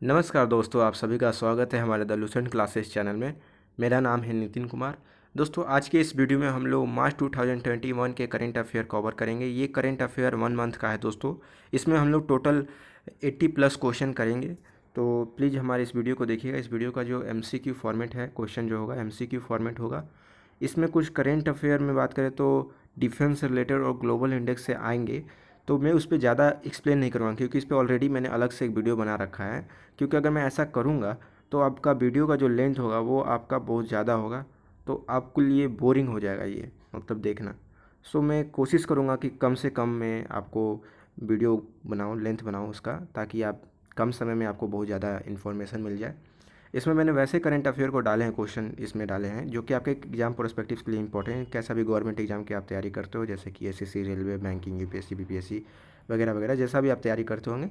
नमस्कार दोस्तों, आप सभी का स्वागत है हमारे द लूसेंट क्लासेस चैनल में। मेरा नाम है नितिन कुमार। दोस्तों, आज के इस वीडियो में हम लोग मार्च 2021 के करंट अफेयर कवर करेंगे। ये करंट अफेयर 1 मंथ का है दोस्तों। इसमें हम लोग टोटल 80 प्लस क्वेश्चन करेंगे। तो प्लीज़ हमारे इस वीडियो को देखिएगा। इस वीडियो का जो MCQ फॉर्मेट है, क्वेश्चन जो होगा MCQ फॉर्मेट होगा। इसमें कुछ करंट अफेयर में बात करें तो डिफेंस से रिलेटेड और ग्लोबल इंडेक्स से आएंगे। तो मैं उस पर ज़्यादा एक्सप्लेन नहीं करूँगा क्योंकि इस पर ऑलरेडी मैंने अलग से एक वीडियो बना रखा है। क्योंकि अगर मैं ऐसा करूँगा तो आपका वीडियो का जो लेंथ होगा वो आपका बहुत ज़्यादा होगा, तो आपके लिए बोरिंग हो जाएगा ये, मतलब देखना। सो मैं कोशिश करूँगा कि कम से कम मैं आपको वीडियो बनाऊँ, लेंथ बनाऊँ उसका, ताकि आप कम समय में आपको बहुत ज़्यादा इन्फॉर्मेशन मिल जाए। इसमें मैंने वैसे करंट अफेयर को डाले हैं, क्वेश्चन इसमें डाले हैं जो कि आपके एग्जाम पर्सपेक्टिव के लिए इंपॉर्टेंट है। कैसा भी गवर्नमेंट एग्जाम की आप तैयारी करते हो, जैसे कि SSC, railway, banking, UPSC, BPSC वगैरह वगैरह, जैसा भी आप तैयारी करते होंगे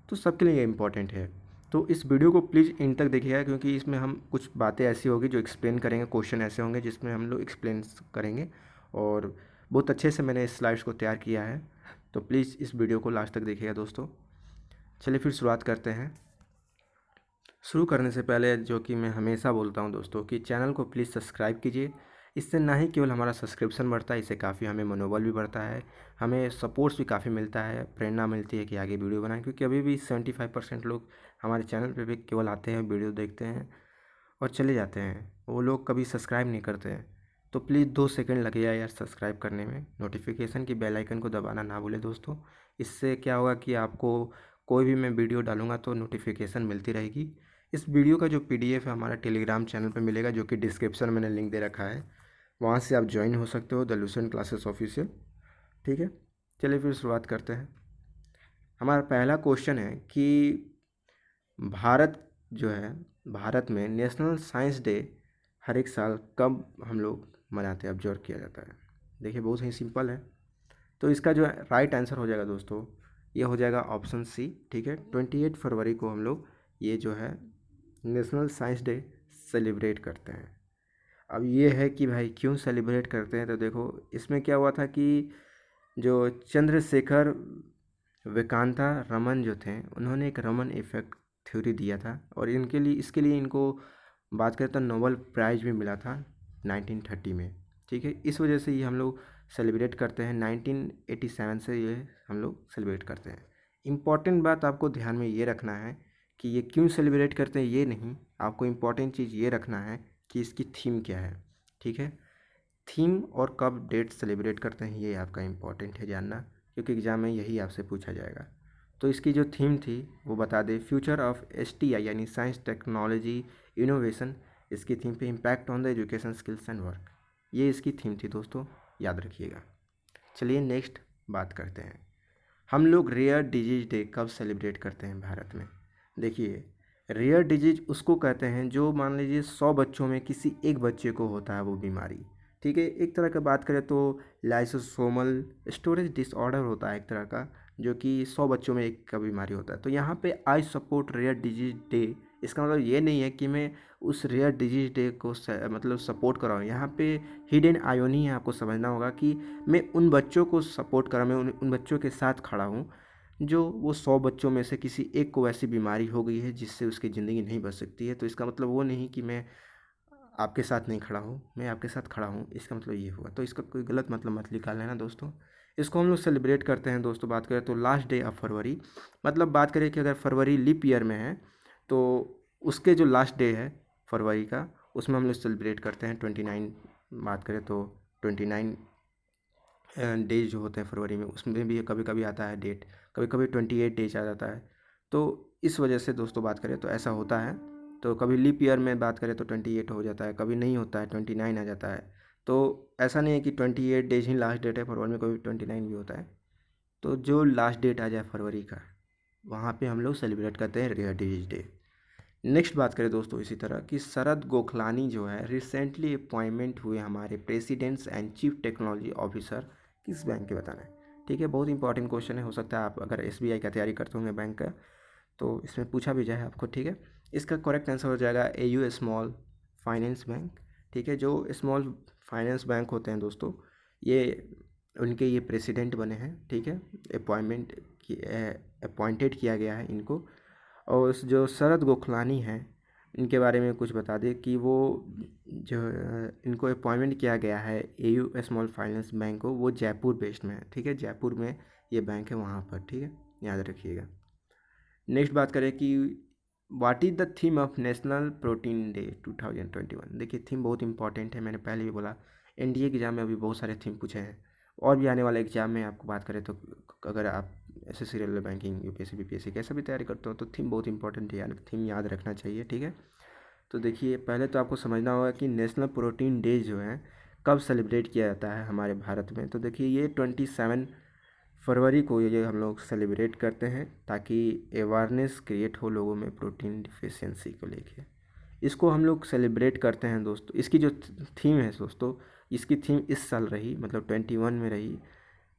तो सबके लिए इंपॉर्टेंट है। तो इस वीडियो को प्लीज़ इन तक देखिएगा क्योंकि इसमें हम कुछ बातें ऐसी होगी जो एक्सप्लेन करेंगे, क्वेश्चन ऐसे होंगे जिसमें हम लोग एक्सप्लेन करेंगे। और बहुत अच्छे से मैंने इस स्लाइड्स को तैयार किया है, तो प्लीज़ इस वीडियो को लास्ट तक देखिएगा दोस्तों। चलिए फिर शुरुआत करते हैं। शुरू करने से पहले जो कि मैं हमेशा बोलता हूं दोस्तों कि चैनल को प्लीज़ सब्सक्राइब कीजिए। इससे ना ही केवल हमारा सब्सक्रिप्शन बढ़ता है, इससे काफ़ी हमें मनोबल भी बढ़ता है, हमें सपोर्ट्स भी काफ़ी मिलता है, प्रेरणा मिलती है कि आगे वीडियो बनाएं। क्योंकि अभी भी 75% लोग हमारे चैनल पे भी केवल आते हैं, वीडियो देखते हैं और चले जाते हैं। वो लोग कभी सब्सक्राइब नहीं करते हैं। तो प्लीज़ 2 सेकंड लगेगा यार सब्सक्राइब करने में। नोटिफिकेशन की बेल आइकन को दबाना ना भूलें दोस्तों। इससे क्या होगा कि आपको कोई भी मैं वीडियो डालूंगा तो नोटिफिकेशन मिलती रहेगी। इस वीडियो का जो PDF है हमारा टेलीग्राम चैनल पे मिलेगा, जो कि डिस्क्रिप्शन में मैंने लिंक दे रखा है। वहाँ से आप ज्वाइन हो सकते हो, द लूसेंट क्लासेस ऑफिशियल। ठीक है, चलिए फिर शुरुआत करते हैं। हमारा पहला क्वेश्चन है कि भारत जो है, भारत में नेशनल साइंस डे हर एक साल कब हम लोग मनाते हैं, ऑब्जर्व किया जाता है। देखिए बहुत ही सिंपल है। तो इसका जो राइट आंसर हो जाएगा दोस्तों, ये हो जाएगा ऑप्शन सी। ठीक है, 28 फरवरी को हम लोग ये जो है नेशनल साइंस डे सेलिब्रेट करते हैं। अब ये है कि भाई क्यों सेलिब्रेट करते हैं, तो देखो इसमें क्या हुआ था कि जो चंद्रशेखर वेकांता रमन जो थे, उन्होंने एक रमन इफेक्ट थ्योरी दिया था और इनके लिए, इसके लिए इनको बात करें तो नोबेल प्राइज़ भी मिला था 1930 में। ठीक है, इस वजह से ये हम लोग सेलिब्रेट करते हैं। 1987 से ये हम लोग सेलिब्रेट करते हैं। इम्पॉर्टेंट बात आपको ध्यान में ये रखना है कि ये क्यों सेलिब्रेट करते हैं, ये नहीं, आपको इम्पॉर्टेंट चीज़ ये रखना है कि इसकी थीम क्या है। ठीक है, थीम और कब डेट सेलिब्रेट करते हैं ये आपका इम्पॉर्टेंट है जानना, क्योंकि एग्ज़ाम में यही आपसे पूछा जाएगा। तो इसकी जो थीम थी वो बता दें, फ्यूचर ऑफ STI यानी साइंस टेक्नोलॉजी इनोवेशन। इसकी थीम पे impact on the education skills and work, ये इसकी थीम थी दोस्तों, याद रखिएगा। चलिए नेक्स्ट बात करते हैं। हम लोग रेयर डिजीज डे कब सेलिब्रेट करते हैं भारत में। देखिए, रेयर डिजीज उसको कहते हैं जो मान लीजिए 100 बच्चों में किसी एक बच्चे को होता है वो बीमारी। ठीक है, एक तरह का बात करें तो लाइसोसोमल स्टोरेज डिसऑर्डर होता है एक तरह का, जो कि 100 बच्चों में एक का बीमारी होता है। तो यहाँ पे I support rare disease day, इसका मतलब ये नहीं है कि मैं उस रेयर डिजीज डे को मतलब सपोर्ट कर रहा हूँ। यहाँ पे हिडन आयोनी है, आपको समझना होगा कि मैं उन बच्चों को सपोर्ट कर रहा हूँ, मैं उन बच्चों के साथ खड़ा हूँ जो वो 100 बच्चों में से किसी एक को ऐसी बीमारी हो गई है जिससे उसकी ज़िंदगी नहीं बच सकती है। तो इसका मतलब वो नहीं कि मैं आपके साथ नहीं खड़ा हूँ, मैं आपके साथ खड़ा हूँ, इसका मतलब ये हुआ। तो इसका कोई गलत मतलब मत निकाल लेना दोस्तों। इसको हम लोग सेलिब्रेट करते हैं दोस्तों। बात करें तो लास्ट डे ऑफ फरवरी, मतलब बात करें कि अगर फरवरी लीप ईयर में है तो उसके जो लास्ट डे है फरवरी का, उसमें हम लोग सेलिब्रेट करते हैं 29। बात करें तो 29 डेज जो होते हैं फरवरी में, उसमें भी कभी कभी आता है डेट, कभी कभी 28 डेज आ जाता है। तो इस वजह से दोस्तों बात करें तो ऐसा होता है। तो कभी लीप ईयर में बात करें तो 28 हो जाता है, कभी नहीं होता है 29 आ जाता है। तो ऐसा नहीं है कि 28 डेज ही लास्ट डेट है फरवरी में, कभी 29 भी होता है। तो जो लास्ट डेट आ जाए फरवरी का, वहाँ पे हम लोग सेलिब्रेट करते हैं रेयर डिजीज डे। नेक्स्ट बात करें दोस्तों इसी तरह कि शरद गोखलानी जो है रिसेंटली अपॉइंटमेंट हुए हमारे presidents and chief technology officer किस बैंक के, बताना है। ठीक है, बहुत इंपॉर्टेंट क्वेश्चन है, हो सकता है आप अगर SBI का तैयारी करते होंगे बैंक का तो इसमें पूछा भी जाए आपको। ठीक है, इसका करेक्ट आंसर हो जाएगा AU स्मॉल फाइनेंस बैंक। ठीक है, जो स्मॉल फाइनेंस बैंक होते हैं दोस्तों, ये उनके ये प्रेसिडेंट बने हैं। ठीक है, अपॉइंटमेंट अपॉइंटेड किया गया है इनको। और जो शरद गोखलानी हैं इनके बारे में कुछ बता दें कि वो जो इनको अपॉइंटमेंट किया गया है एयू स्मॉल फाइनेंस बैंक को, वो जयपुर बेस्ड में है, ठीक है, जयपुर में ये बैंक है वहाँ पर, ठीक है, याद रखिएगा। नेक्स्ट बात करें कि what is the theme of national protein day 2021। देखिए थीम बहुत इंपॉर्टेंट है, मैंने पहले भी बोला एनडीए के एग्जाम में अभी बहुत सारे थीम पूछे हैं, और भी आने वाले एग्जाम में आपको बात करें तो अगर आप SSC railway banking UPSC BPSC कैसा भी तैयारी करते हो तो थीम बहुत इंपॉर्टेंट है यार, थीम याद रखना चाहिए, ठीक है। तो देखिए पहले तो आपको समझना होगा कि नेशनल प्रोटीन डे जो है कब सेलिब्रेट किया जाता है हमारे भारत में। तो देखिए ये 27 फरवरी को ये हम लोग सेलिब्रेट करते हैं ताकि अवेयरनेस क्रिएट हो लोगों में प्रोटीन डिफिशियंसी को लेके। इसको हम लोग सेलिब्रेट करते हैं दोस्तों। इसकी जो थीम है दोस्तों, इसकी थीम इस साल रही, मतलब 21 में रही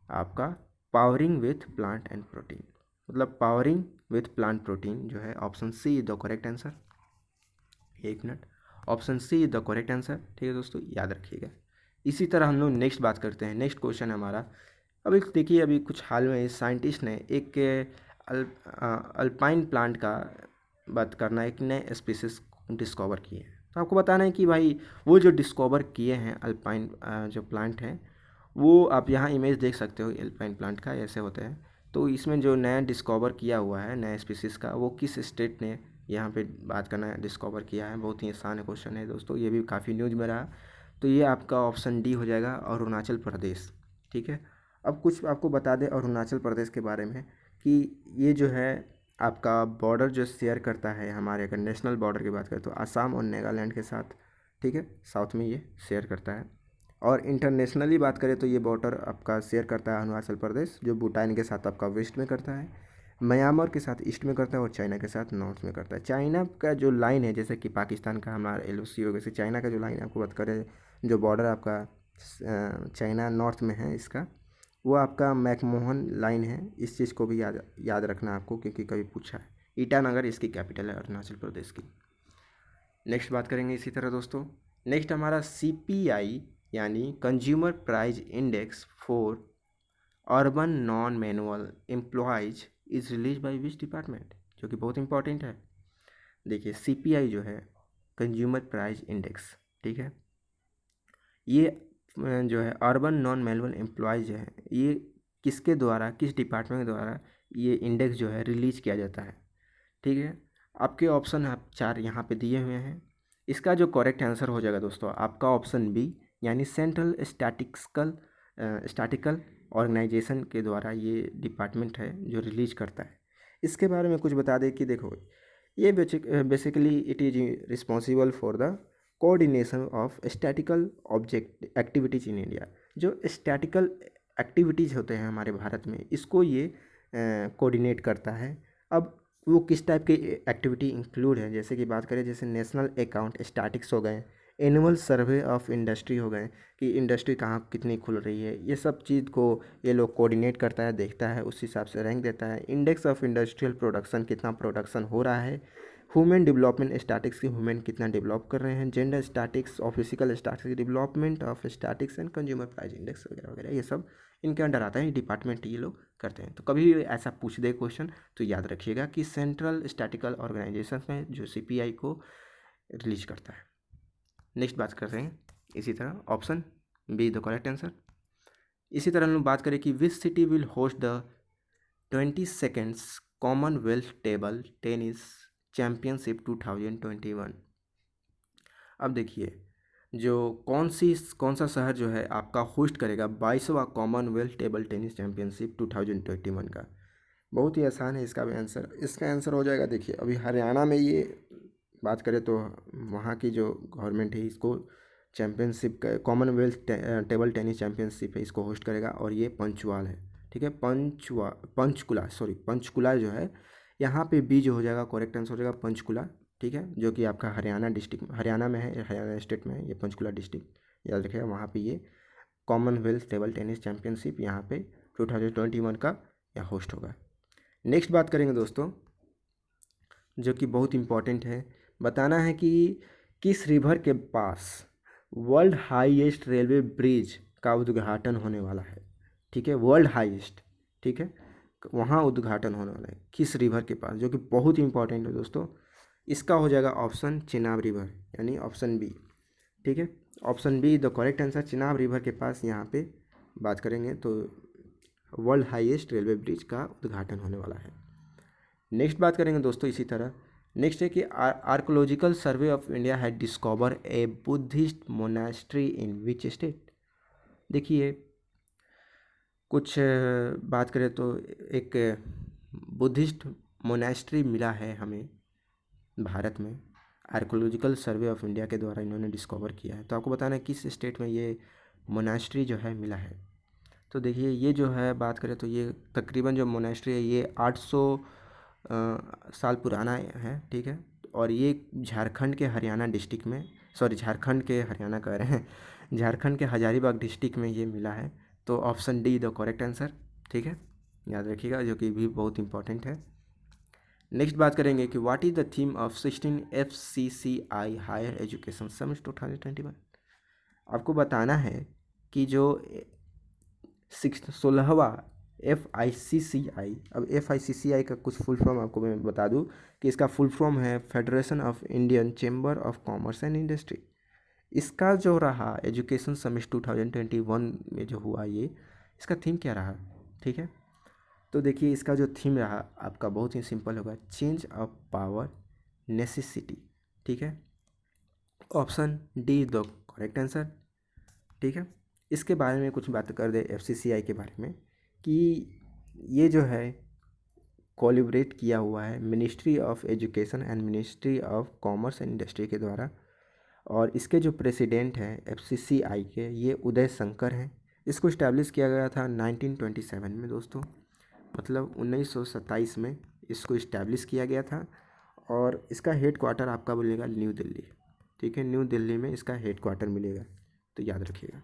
आपका powering with plant and protein, मतलब पावरिंग विथ प्लांट प्रोटीन जो है option C is the correct answer. एक minute, option C is the correct answer, ठीक है दोस्तों, याद रखिएगा। इसी तरह हम लोग नेक्स्ट बात करते हैं। नेक्स्ट क्वेश्चन है हमारा, अभी देखिए अभी कुछ हाल में साइंटिस्ट ने एक अल्पाइन प्लांट का बात करना है, एक नए स्पीसीज डिस्कवर किए हैं। तो आपको बताना है कि भाई वो जो डिस्कवर किए हैं अल्पाइन जो प्लांट हैं, वो आप यहाँ इमेज देख सकते हो अल्पाइन प्लांट का, ऐसे होते हैं। तो इसमें जो नया डिस्कवर किया हुआ है नए स्पीसीज़ का, वो किस स्टेट ने यहाँ पे बात करना है डिस्कवर किया है। बहुत ही आसान क्वेश्चन है दोस्तों, ये भी काफ़ी न्यूज़ में रहा। तो ये आपका ऑप्शन डी हो जाएगा, अरुणाचल प्रदेश, ठीक है। अब कुछ आपको बता दें अरुणाचल प्रदेश के बारे में कि ये जो है आपका बॉर्डर जो शेयर करता है हमारे, अगर नेशनल बॉर्डर की बात करें तो आसाम और नागालैंड के साथ, ठीक है, साउथ में ये शेयर करता है। और इंटरनेशनली बात करें तो ये बॉर्डर आपका शेयर करता है अरुणाचल प्रदेश, जो भूटान के साथ आपका वेस्ट में करता है, म्यांमार के साथ ईस्ट में करता है, और चाइना के साथ नॉर्थ में करता है। चाइना का जो लाइन है, जैसे कि पाकिस्तान का हमारा एलओसी हो, वैसे चाइना का जो लाइन आपको बात करें, जो बॉर्डर आपका चाइना नॉर्थ में है इसका, वो आपका मैकमोहन लाइन है। इस चीज़ को भी याद याद रखना आपको, क्योंकि कभी पूछा है। ईटानगर इसकी कैपिटल है अरुणाचल प्रदेश की। नेक्स्ट बात करेंगे इसी तरह दोस्तों। नेक्स्ट हमारा सीपीआई यानी consumer price index for urban non manual employees is release by which department, जो कि बहुत इंपॉर्टेंट है। देखिए सीपीआई जो है कंज्यूमर प्राइस इंडेक्स, ठीक है, ये जो है अर्बन नॉन मैनुअल एम्प्लॉयज जो है, ये किसके द्वारा, किस डिपार्टमेंट के द्वारा ये इंडेक्स जो है रिलीज किया जाता है, ठीक है। आपके ऑप्शन आप 4 यहाँ पे दिए हुए हैं। इसका जो करेक्ट आंसर हो जाएगा दोस्तों आपका ऑप्शन बी, यानी सेंट्रल स्टैटिकल ऑर्गेनाइजेशन के द्वारा ये डिपार्टमेंट है जो रिलीज करता है। इसके बारे में कुछ बता दें कि देखो ये basically it is responsible for the coordination of statistical object activities in India. जो स्टैटिकल एक्टिविटीज़ होते हैं हमारे भारत में, इसको ये कोऑर्डिनेट करता है। अब वो किस टाइप की एक्टिविटी इंक्लूड है, जैसे कि बात करें, जैसे नेशनल अकाउंट स्टैटिक्स हो गए, एनुअल सर्वे ऑफ इंडस्ट्री हो गए कि इंडस्ट्री कहाँ कितनी खुल रही है, ये सब चीज़ को ये लोग कोऑर्डिनेट करता है, देखता है, उस हिसाब से रैंक देता है। इंडेक्स ऑफ इंडस्ट्रियल प्रोडक्शन, कितना प्रोडक्शन हो रहा है। ह्यूमन डेवलपमेंट स्टैटिक्स की ह्यूमन कितना डेवलप कर रहे हैं। जेंडर स्टैटिक्स और physical statics, development of statics and consumer price index वगैरह वगैरह, ये सब इनके अंडर आता है, डिपार्टमेंट ये लोग करते हैं। तो कभी भी ऐसा पूछ दे क्वेश्चन तो याद रखिएगा कि सेंट्रल स्टैटिकल ऑर्गेनाइजेशन में जो सीपीआई को रिलीज करता है। नेक्स्ट बात करते हैं इसी तरह, option B the correct answer. इसी तरह हम लोग बात करें कि which city will host the 22nd Commonwealth table tennis championship 2021। अब देखिए जो कौन सा शहर जो है आपका होस्ट करेगा 22वां कॉमनवेल्थ टेबल टेनिस चैम्पियनशिप 2021 का। बहुत ही आसान है इसका भी आंसर। इसका आंसर हो जाएगा, देखिए अभी हरियाणा में ये बात करें तो वहाँ की जो गवर्नमेंट है इसको championship Commonwealth table tennis championship है, इसको होस्ट करेगा, और ये पंचवाल है, ठीक है, पंचकुला जो है, यहाँ पे बी जो हो जाएगा करेक्ट आंसर हो जाएगा पंचकुला, ठीक है, जो कि आपका हरियाणा डिस्ट्रिक्ट, हरियाणा में है, हरियाणा स्टेट में है ये पंचकुला डिस्ट्रिक्ट, याद रखिएगा। वहाँ पे ये कॉमनवेल्थ टेबल टेनिस चैम्पियनशिप यहाँ पे 2021 का यहाँ होस्ट होगा। नेक्स्ट बात करेंगे दोस्तों, जो कि बहुत इम्पॉर्टेंट है, बताना है कि किस रिवर के पास वर्ल्ड हाईएस्ट रेलवे ब्रिज का उद्घाटन होने वाला है, ठीक है, वर्ल्ड हाईएस्ट, ठीक है, वहाँ उद्घाटन होने वाला है, किस रिवर के पास, जो कि बहुत इंपॉर्टेंट है दोस्तों। इसका हो जाएगा ऑप्शन चिनाब रिवर, यानी ऑप्शन बी। ठीक है, option B the correct answer, Chenab river के पास यहाँ पे बात करेंगे तो वर्ल्ड हाईएस्ट रेलवे ब्रिज का उद्घाटन होने वाला है। नेक्स्ट बात करेंगे दोस्तों इसी तरह। नेक्स्ट है कि archaeological survey of India had discover A Buddhist monastery in which state. देखिए कुछ बात करें तो एक बुद्धिस्ट मोनास्ट्री मिला है हमें भारत में, आर्कोलॉजिकल सर्वे ऑफ इंडिया के द्वारा इन्होंने डिस्कवर किया है। तो आपको बताना है किस स्टेट में ये मोनास्ट्री जो है मिला है। तो देखिए ये जो है बात करें तो ये तकरीबन जो मोनास्ट्री है ये 800 साल पुराना है। ठीक है, और ये झारखंड के हरियाणा डिस्ट्रिक्ट में, सॉरी झारखंड के हरियाणा कह रहे हैं, झारखंड के हजारीबाग डिस्ट्रिक्ट में ये मिला है। तो option D the correct answer. ठीक है, याद रखिएगा, जो कि भी बहुत इंपॉर्टेंट है। नेक्स्ट बात करेंगे कि what is the theme of 16 FCCI higher education summit 2021। आपको बताना है कि जो 16वां FICCI, अब FICCI का कुछ फुल फॉर्म आपको मैं बता दूं कि इसका फुल फॉर्म है federation of Indian chamber of commerce and industry. इसका जो रहा एजुकेशन समिट 2021 में जो हुआ ये, इसका थीम क्या रहा। ठीक है, तो देखिए इसका जो थीम रहा आपका बहुत ही सिंपल होगा, चेंज ऑफ पावर नेसेसिटी। ठीक है, option D is the correct answer. ठीक है, इसके बारे में कुछ बात कर दे FCCI के बारे में कि ये जो है कोलिब्रेट किया हुआ है ministry of education and ministry of commerce and industry के द्वारा, और इसके जो प्रेसिडेंट हैं FCCI के, ये उदय शंकर हैं। इसको इस्टेब्लिश किया गया था 1927 में दोस्तों, मतलब 1927 में इसको इस्टेब्लिश किया गया था। और इसका हेड क्वार्टर आपका मिलेगा न्यू दिल्ली। ठीक है, न्यू दिल्ली में इसका हेड क्वार्टर मिलेगा, तो याद रखिएगा।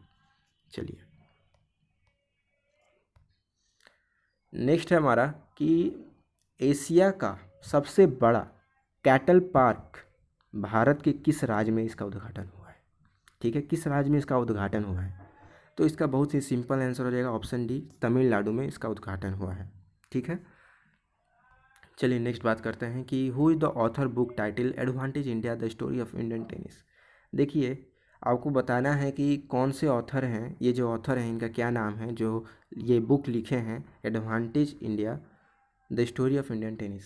चलिए नेक्स्ट है हमारा कि एशिया का सबसे बड़ा कैटल पार्क भारत के किस राज्य में इसका उद्घाटन हुआ है। ठीक है, किस राज्य में इसका उद्घाटन हुआ है। तो इसका बहुत ही सिंपल आंसर हो जाएगा ऑप्शन डी, तमिलनाडु में इसका उद्घाटन हुआ है। ठीक है, चलिए नेक्स्ट बात करते हैं कि who is the author book title advantage India the story of Indian tennis. देखिए आपको बताना है कि कौन से ऑथर हैं, ये जो ऑथर हैं इनका क्या नाम है, जो ये बुक लिखे हैं advantage India the story of Indian tennis.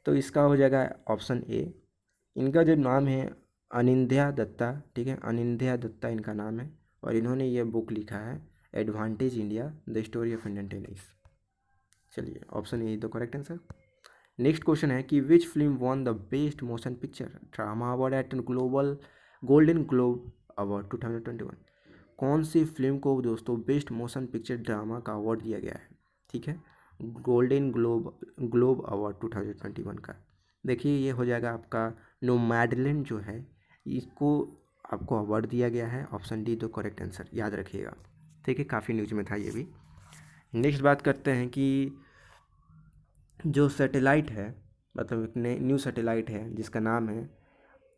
तो इसका हो जाएगा ऑप्शन ए। इनका जो नाम है अनिंध्या दत्ता। ठीक है, अनिंध्या दत्ता इनका नाम है, और इन्होंने ये बुक लिखा है advantage India the story of Indian tennis. चलिए option A the correct answer. Next question है कि which film won the best motion picture drama award at global Golden Globe Award 2021। कौन सी फिल्म को दोस्तों बेस्ट मोशन पिक्चर ड्रामा का award दिया गया है। ठीक है, गोल्डन ग्लोब अवार्ड 2021 का। देखिए ये हो जाएगा आपका नोमैडलैंड जो है, इसको आपको अवार्ड दिया गया है। Option D the correct answer, याद रखिएगा। ठीक है, काफ़ी न्यूज में था ये भी। नेक्स्ट बात करते हैं कि जो सैटेलाइट है, मतलब एक न्यू सैटेलाइट है जिसका नाम है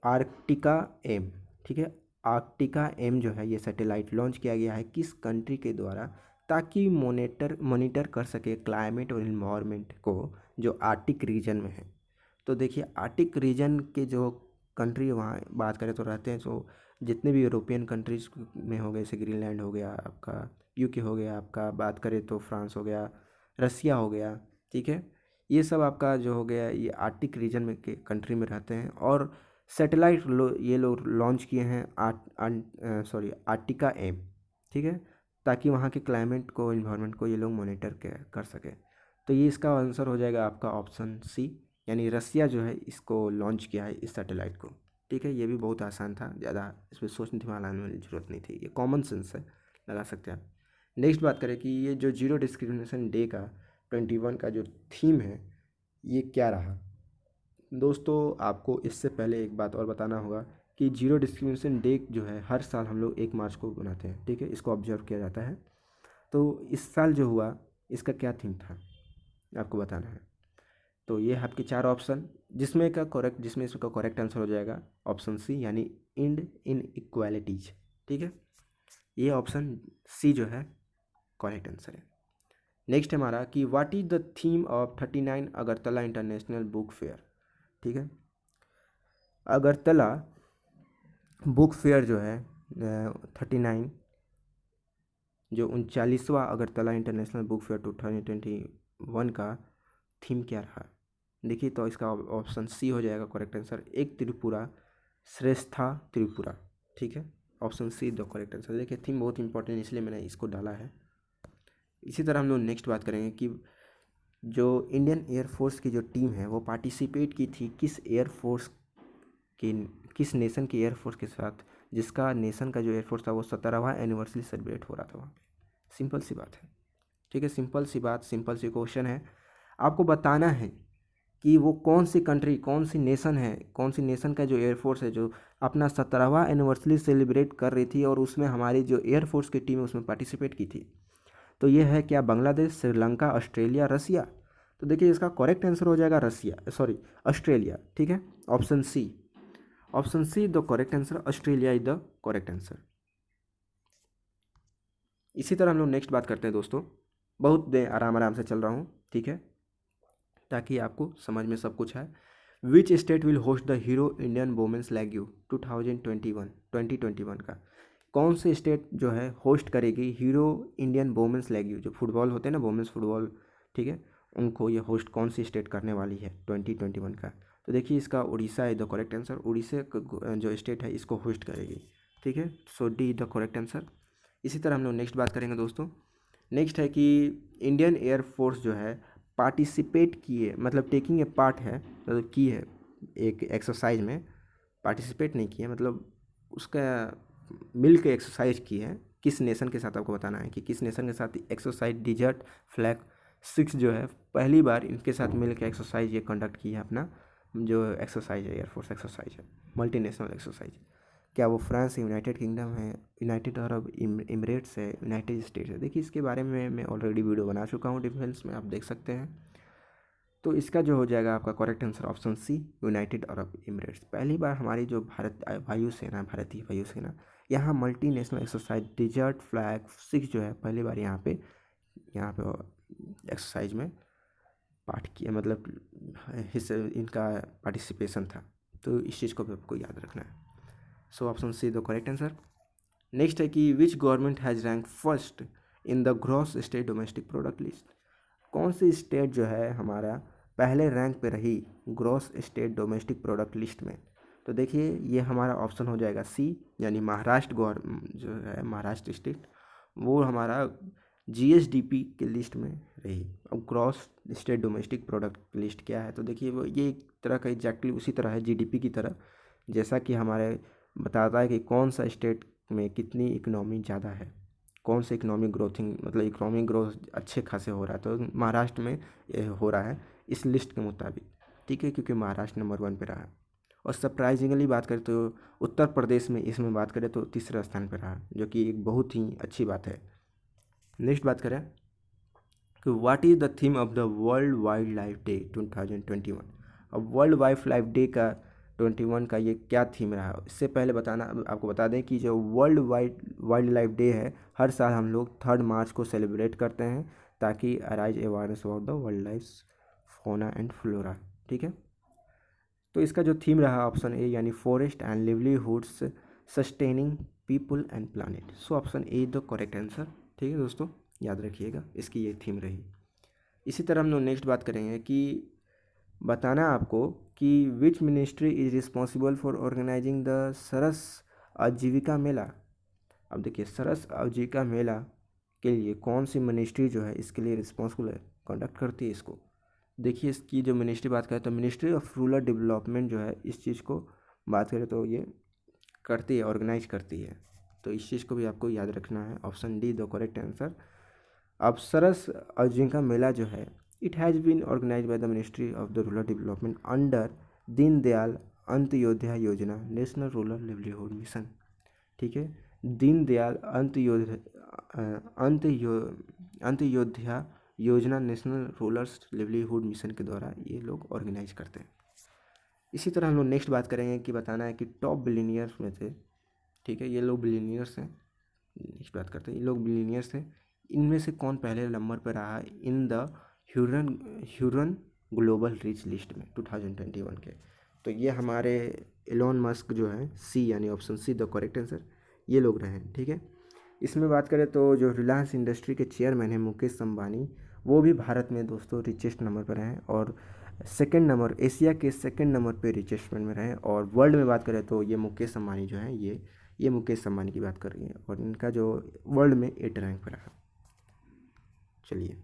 आर्कटिका एम। ठीक है, आर्कटिका एम जो है ये सैटेलाइट लॉन्च किया गया है किस कंट्री के द्वारा, ताकि मॉनिटर कर सके क्लाइमेट और इन्वायरमेंट को जो आर्टिक रीजन में है। तो देखिए आर्टिक रीजन के जो कंट्री वहाँ बात करें तो रहते हैं, तो जितने भी यूरोपियन कंट्रीज में हो गए, जैसे ग्रीनलैंड हो गया आपका, UK हो गया आपका, बात करें तो फ्रांस हो गया, रसिया हो गया। ठीक है, ये सब आपका जो हो गया ये आर्टिक रीजन में के कंट्री में रहते हैं। और सैटेलाइट ये लोग लॉन्च किए हैं आर्टिका एम। ठीक है, ताकि वहाँ के क्लाइमेट को, इन्वायरमेंट को ये लोग मॉनिटर कर सके। तो ये इसका आंसर हो जाएगा आपका ऑप्शन सी, यानी रसिया जो है इसको लॉन्च किया है इस सैटेलाइट को। ठीक है, ये भी बहुत आसान था, ज़्यादा इसमें सोचने दिमाग लगाने वाली ज़रूरत नहीं थी, ये कॉमन सेंस है, लगा सकते हैं आप। नेक्स्ट बात करें कि ये जो जीरो डिस्क्रिमिनेशन डे का 21 का जो थीम है ये क्या रहा। दोस्तों आपको इससे पहले एक बात और बताना होगा कि जीरो डिस्क्रिमिनेशन डे जो है हर साल हम लोग 1 मार्च को बनाते हैं। ठीक है, इसको ऑब्जर्व किया जाता है। तो इस साल जो हुआ इसका क्या थीम था आपको बताना है। तो ये आपके 4 ऑप्शन, जिसमें इसका करेक्ट आंसर हो जाएगा ऑप्शन सी, यानी इंड इन इक्वालिटीज। ठीक है, ये ऑप्शन सी जो है करेक्ट आंसर है। नेक्स्ट है हमारा कि what is the theme of 39 Agartala international book fair. ठीक है, अगरतला बुक फेयर जो है 39 जो 39वां अगरतला इंटरनेशनल बुक फेयर 2021 का थीम क्या रहा। देखिए तो इसका ऑप्शन सी हो जाएगा करेक्ट आंसर, एक त्रिपुरा श्रेष्ठा त्रिपुरा। ठीक है, option C the correct answer. देखिए थीम बहुत इंपॉर्टेंट इसलिए मैंने इसको डाला है। इसी तरह हम लोग नेक्स्ट बात करेंगे कि जो इंडियन एयरफोर्स की जो टीम है वो पार्टिसिपेट की थी किस एयरफोर्स की, किस नेशन की एयरफोर्स के साथ, जिसका नेशन का जो एयरफोर्स था वो 17वां एनिवर्सरी सेलिब्रेट हो रहा था वहाँ पे। सिंपल सी बात है। ठीक है, सिंपल सी बात, सिंपल सी क्वेश्चन है। आपको बताना है कि वो कौन सी कंट्री, कौन सी नेशन है, कौन सी नेशन का जो एयरफोर्स है जो अपना 17वां एनिवर्सरी सेलिब्रेट कर रही थी और उसमें हमारी जो एयरफोर्स की टीम है उसमें पार्टिसिपेट की थी। तो ये है क्या, बांग्लादेश, श्रीलंका, ऑस्ट्रेलिया, रसिया। तो देखिए इसका करेक्ट आंसर हो जाएगा रसिया, सॉरी ऑस्ट्रेलिया। ठीक है, option C, option C the correct answer, Australia is the correct answer. इसी तरह हम लोग नेक्स्ट बात करते हैं दोस्तों। बहुत देर आराम आराम से चल रहा हूँ, ठीक है, ताकि आपको समझ में सब कुछ है। Which state will host the Hero Indian women's league 2021 का कौन से स्टेट जो है होस्ट करेगी हीरो इंडियन वुमेन्स लेग्यू, जो फुटबॉल होते हैं ना, वुमेन्स फुटबॉल। ठीक है, उनको ये होस्ट कौन सी स्टेट करने वाली है 2021 का। तो देखिए इसका Orissa is the correct answer, Orissa जो स्टेट है इसको होस्ट करेगी। ठीक है, so D is the correct answer. इसी तरह हम लोग नेक्स्ट बात करेंगे दोस्तों। नेक्स्ट है कि इंडियन एयरफोर्स जो है पार्टिसिपेट किए, मतलब टेकिंग ए पार्ट है, मतलब की है एक एक्सरसाइज में, पार्टिसिपेट नहीं किए मतलब उसका मिल के एक्सरसाइज की है। किस नेशन के साथ आपको बताना है कि किस नेशन के साथ एक्सरसाइज डिजर्ट फ्लैग 6 जो है पहली बार इनके साथ मिल के एक्सरसाइज ये कंडक्ट की है अपना जो एक्सरसाइज है, एयरफोर्स एक्सरसाइज है, मल्टीनेशनल एक्सरसाइज। क्या वो फ्रांस है, यूनाइटेड किंगडम है, यूनाइटेड अरब इमरेट्स है, यूनाइटेड स्टेट्स है। देखिए इसके बारे में मैं ऑलरेडी वीडियो बना चुका हूँ डिफेंस में, आप देख सकते हैं। तो इसका जो हो जाएगा आपका correct answer option C, United Arab Emirates. पहली बार हमारी जो भारत वायुसेना, भारतीय वायुसेना यहाँ multinational exercise desert flag 6 जो है पहली बार यहाँ पे एक्सरसाइज में पार्ट किया, मतलब हिस्से इनका पार्टिसिपेशन था। तो इस चीज़ को भी आपको याद रखना है। So option C the correct answer. Next है कि which government has rank first in the gross state domestic product list. कौन सी स्टेट जो है हमारा पहले रैंक पे रही gross state domestic product list में। तो देखिए ये हमारा ऑप्शन हो जाएगा सी, यानी महाराष्ट्र जो है महाराष्ट्र स्टेट वो हमारा जीएसडीपी के लिस्ट में रही। अब gross state domestic product list क्या है, तो देखिए वो ये एक तरह का एग्जैक्टली उसी तरह है जीडीपी की तरह, जैसा कि हमारे बताता है कि कौन सा स्टेट में कितनी इकोनॉमी ज़्यादा है, कौन से इकोनॉमिक ग्रोथिंग, मतलब इकोनॉमिक ग्रोथ अच्छे खासे हो रहा है। तो महाराष्ट्र में ये हो रहा है इस लिस्ट के मुताबिक। ठीक है, क्योंकि महाराष्ट्र नंबर 1 पे रहा। और सरप्राइजिंगली बात करें तो उत्तर प्रदेश में इसमें बात करें तो तीसरे स्थान पर रहा, जो कि एक बहुत ही अच्छी बात है। नेक्स्ट बात करें कि what is the theme of the world wild life day 2021। अब वर्ल्ड वाइल्ड लाइफ डे का 21 का ये क्या थीम रहा। इससे पहले बताना आपको बता दें कि जो वर्ल्ड वाइल्ड लाइफ डे है हर साल हम लोग 3 मार्च को सेलिब्रेट करते हैं ताकि arise awareness about the world life fauna and flora. ठीक है, तो इसका जो थीम रहा ऑप्शन ए, यानी forest and livelihoods sustaining people and planet. So option A the correct answer. ठीक है दोस्तों, याद रखिएगा इसकी ये थीम रही। इसी तरह हम लोग नेक्स्ट बात करेंगे कि बताना आपको कि which ministry is responsible for organising the Saras Aajeevika Mela. अब देखिए सरस आजीविका मेला के लिए कौन सी मिनिस्ट्री जो है इसके लिए रिस्पॉन्सिबल है, कंडक्ट करती है इसको। देखिए इसकी जो मिनिस्ट्री बात करें तो मिनिस्ट्री ऑफ रूरल डेवलपमेंट जो है इस चीज़ को बात करें तो ये करती है, ऑर्गेनाइज करती है। तो इस चीज़ को भी आपको याद रखना है, option D the correct answer. अब सरस आजीविका मेला जो है it has been organise by the ministry of the rural development under Deendayal Antyodaya Yojana national rural livelihood mission. ठीक है, Deendayal Antyodaya Yojana national rural livelihood mission के द्वारा ये लोग ऑर्गेनाइज करते हैं। इसी तरह हम लोग नेक्स्ट बात करेंगे कि बताना है कि टॉप बिलीनियर्स में से, ठीक है, ये लोग बिलीनियर्स हैं। नेक्स्ट बात करते हैं, ये लोग बिलीनियर्स हैं इनमें से कौन पहले नंबर पर रहा in the Hurun Hurun global rich list में 2021 के? तो ये हमारे एलोन मस्क जो है, सी यानी option C the correct answer, ये लोग रहे हैं। ठीक है, इसमें बात करें तो जो रिलायंस इंडस्ट्री के चेयरमैन हैं मुकेश अंबानी, वो भी भारत में दोस्तों रिचेस्ट नंबर पर हैं और सेकंड नंबर, एशिया के सेकंड नंबर पे रिचेस्ट में रहे। और वर्ल्ड में बात करें तो ये मुकेश अंबानी जो है, ये मुकेश अंबानी की बात कर रही है और इनका जो वर्ल्ड में 8 रैंक पर रहा। चलिए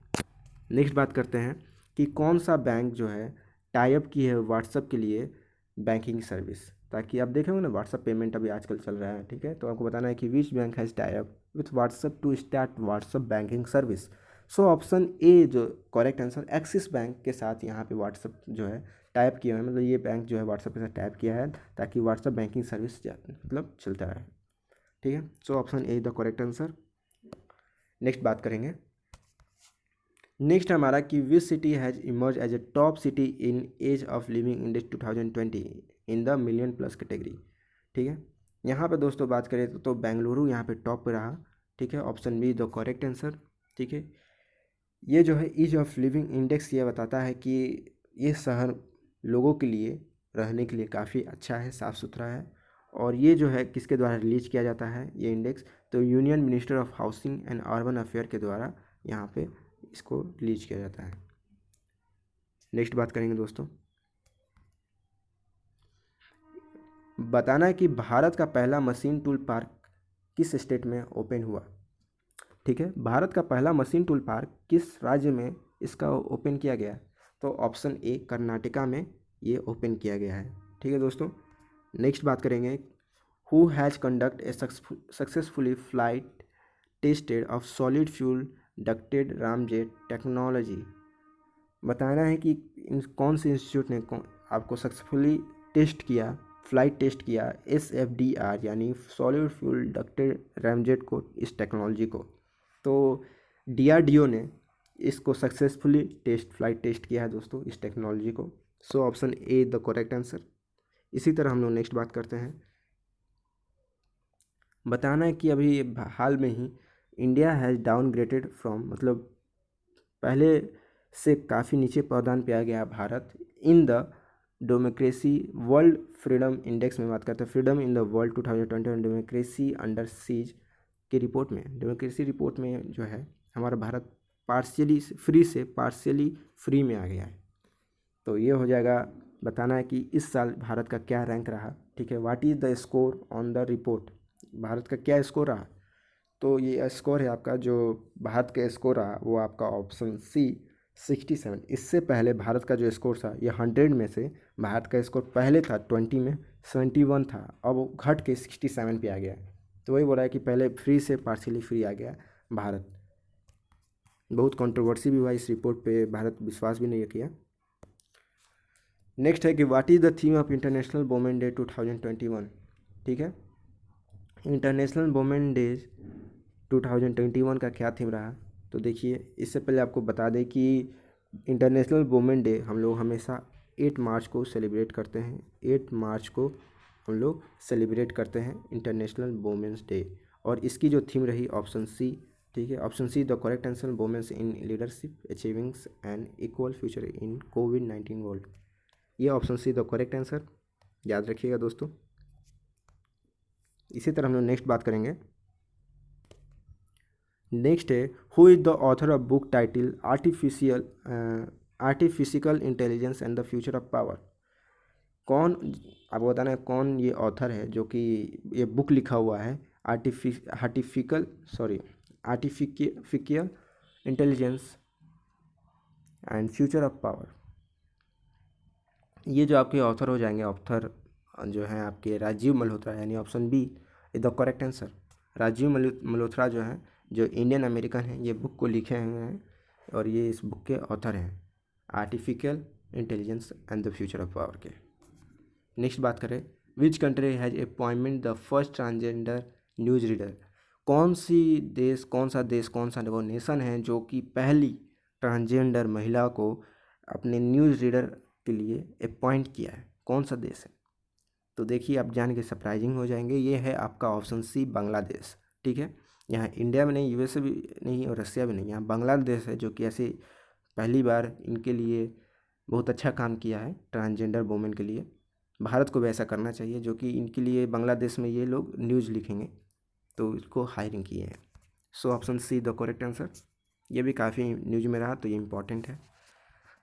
नेक्स्ट बात करते हैं कि कौन सा बैंक जो है टाई अप की है व्हाट्सअप के लिए बैंकिंग सर्विस, ताकि आप देखे हो ना व्हाट्सअप पेमेंट अभी आजकल चल रहा है। ठीक है, तो आपको बताना है कि which bank has tie up with WhatsApp to start WhatsApp banking service. So option A जो करेक्ट आंसर, एक्सिस बैंक के साथ यहाँ पे व्हाट्सअप जो है टाइप किया है, मतलब ये बैंक जो है व्हाट्सअप के साथ टाइप किया है ताकि व्हाट्सअप बैंकिंग सर्विस मतलब चलता रहे। ठीक है, so option A the correct answer. Next बात करेंगे, नेक्स्ट हमारा कि which city has emerge as a top city in ease of living index 2020 in the million plus category. ठीक है, यहाँ पे दोस्तों बात करें तो बेंगलुरु यहाँ पे टॉप पे रहा। ठीक है, option B the correct answer. ठीक है, ये जो है ईज ऑफ लिविंग इंडेक्स ये बताता है कि ये शहर लोगों के लिए रहने के लिए काफ़ी अच्छा है, साफ़ सुथरा है। और ये जो है किसके द्वारा रिलीज किया जाता है ये इंडेक्स, तो union minister of housing and urban affair के द्वारा यहाँ पे इसको रिलीज किया जाता है। नेक्स्ट बात करेंगे दोस्तों, बताना है कि भारत का पहला मशीन टूल पार्क किस स्टेट में ओपन हुआ। ठीक है, भारत का पहला मशीन टूल पार्क किस राज्य में इसका ओपन किया गया, तो ऑप्शन ए कर्नाटका में ये ओपन किया गया है। ठीक है दोस्तों, नेक्स्ट बात करेंगे, who has conduct a successfully flight tested of solid fuel ducted ramjet technology. बताना है कि कौन से इंस्टीट्यूट ने आपको सक्सेसफुली टेस्ट किया, फ्लाइट टेस्ट किया SFDR यानी सॉलिड फ्यूल डक्टेड रामजेट को, इस टेक्नोलॉजी को। तो DRDO ने इसको सक्सेसफुली फ्लाइट टेस्ट किया है दोस्तों, इस टेक्नोलॉजी को। सो option A the correct answer. इसी तरह हम लोग नेक्स्ट बात करते हैं, बताना है कि अभी हाल में ही इंडिया हैज़ डाउनग्रेडेड फ्रॉम, मतलब पहले से काफ़ी नीचे पावदान पे आ गया Bharat in the democracy world freedom index में बात करते हैं, freedom in the world 2021 democracy under seize की रिपोर्ट में, डेमोक्रेसी रिपोर्ट में जो है हमारा भारत पार्शियली फ्री से पार्शियली फ्री में आ गया है। तो ये हो जाएगा, बताना है कि इस साल भारत का क्या रैंक रहा। ठीक है, what is the score on the report, Bharat का क्या स्कोर रहा। तो ये स्कोर है आपका, जो भारत का स्कोर रहा वो आपका ऑप्शन सी 67। इससे पहले भारत का जो स्कोर था ये 100 में से भारत का स्कोर पहले था 20 में 71 था, अब वो घट के 67 पे आ गया है। तो वही बोल रहा है कि पहले फ्री से पार्शियली फ्री आ गया भारत। बहुत कंट्रोवर्सी भी हुआ इस रिपोर्ट पे, भारत विश्वास भी नहीं किया। नेक्स्ट है कि what is the theme of international women day 2021। ठीक है, इंटरनेशनल वुमेन डे 2021 का क्या थीम रहा। तो देखिए, इससे पहले आपको बता दें कि इंटरनेशनल वुमेन डे हम लोग हमेशा 8 मार्च को सेलिब्रेट करते हैं। 8 मार्च को हम लोग सेलिब्रेट करते हैं इंटरनेशनल वुमेंस डे, और इसकी जो थीम रही ऑप्शन सी। ठीक है, option C the correct answer, women's in leadership achievings an equal future in कोविड-19 वर्ल्ड। ये option C the correct answer, याद रखिएगा दोस्तों। इसी तरह हम लोग नेक्स्ट बात करेंगे, नेक्स्ट है who is the author of book title artificial intelligence and the future of power. कौन, आपको बताना है कौन ये ऑथर है जो कि ये बुक लिखा हुआ है artificial intelligence and future of power. ये जो आपके ऑथर हो जाएंगे, ऑथर जो हैं आपके राजीव मल्होत्रा, यानी option B is the correct answer. Rajiv Malhotra जो हैं, जो इंडियन अमेरिकन हैं, ये बुक को लिखे हुए हैं और ये इस बुक के ऑथर हैं, artificial intelligence and the future of power के। नेक्स्ट बात करें, विच country has appointment the first transgender news reader. कौन सा देश, कौन सा वो नेशन है जो कि पहली ट्रांसजेंडर महिला को अपने न्यूज़ रीडर के लिए अपॉइंट किया है, कौन सा देश है। तो देखिए, आप जान के सरप्राइजिंग हो जाएंगे, ये है आपका ऑप्शन सी बांग्लादेश। ठीक है, यहाँ इंडिया में नहीं, यूएसए भी नहीं और रसिया भी नहीं, यहाँ बांग्लादेश है जो कि ऐसे पहली बार इनके लिए बहुत अच्छा काम किया है ट्रांसजेंडर वुमेन के लिए। भारत को भी ऐसा करना चाहिए, जो कि इनके लिए बांग्लादेश में ये लोग न्यूज़ लिखेंगे तो इसको हायरिंग किए हैं। सो option C the correct answer. ये भी काफ़ी न्यूज में रहा तो ये इंपॉर्टेंट है।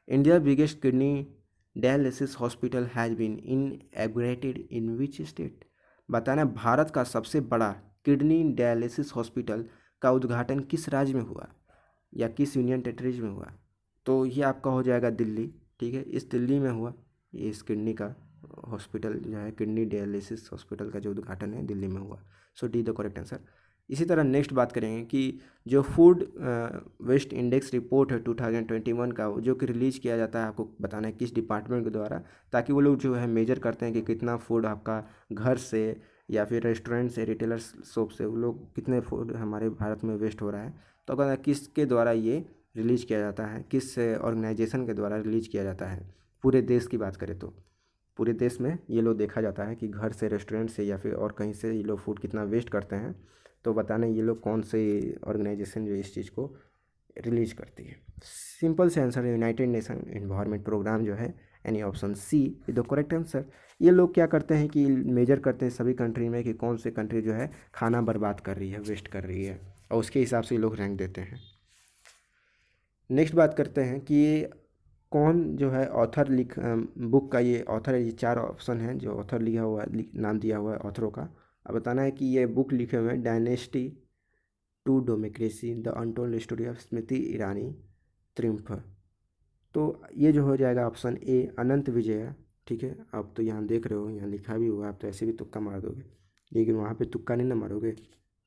India biggest kidney dialysis hospital has been inaugurated in which state. बताना भारत का सबसे बड़ा किडनी डायलिसिस हॉस्पिटल का उद्घाटन किस राज्य में हुआ या किस यूनियन टेरिटरीज में हुआ। तो ये आपका हो जाएगा दिल्ली। ठीक है, इस दिल्ली में हुआ ये इस किडनी का हॉस्पिटल जो है, किडनी डायलिसिस हॉस्पिटल का जो उद्घाटन है दिल्ली में हुआ। सो डी द करेक्ट आंसर। इसी तरह नेक्स्ट बात करेंगे कि जो फूड वेस्ट इंडेक्स रिपोर्ट है 2021 का, जो कि रिलीज़ किया जाता है, आपको बताना है किस डिपार्टमेंट के द्वारा, ताकि वो लोग जो है मेजर करते हैं कि कितना फूड आपका घर से या फिर रेस्टोरेंट से, रिटेलर शॉप से, वो लोग कितने फूड हमारे भारत में वेस्ट हो रहा है। तो अगर किसके द्वारा ये रिलीज़ किया जाता है, किस ऑर्गेनाइजेशन के द्वारा रिलीज़ किया जाता है, पूरे देश की बात करें तो पूरे देश में ये लोग देखा जाता है कि घर से, रेस्टोरेंट से या फिर और कहीं से ये लोग फूड कितना वेस्ट करते हैं। तो बताना ये लोग कौन से ऑर्गेनाइजेशन जो इस चीज़ को रिलीज करती है। सिंपल से आंसर है यूनाइटेड नेशन एनवायरनमेंट प्रोग्राम जो है, यानी option C is the correct answer. ये लोग क्या करते हैं कि मेजर करते हैं सभी कंट्री में कि कौन से कंट्री जो है खाना बर्बाद कर रही है, वेस्ट कर रही है, और उसके हिसाब से ये लोग रैंक देते हैं। नेक्स्ट बात करते हैं कि कौन जो है ऑथर बुक का ये ऑथर है। ये 4 ऑप्शन हैं जो ऑथर लिखा हुआ है, नाम दिया हुआ है ऑथरों का। अब बताना है कि ये बुक लिखे हुए हैं dynasty to democracy the untold story of Smriti Irani triumph. तो ये जो हो जाएगा ऑप्शन ए अनंत विजय। ठीक है, आप तो यहाँ देख रहे हो, यहाँ लिखा भी हुआ, आप तो ऐसे भी तुक्का मार दोगे, लेकिन वहाँ पे तुक्का नहीं ना मारोगे।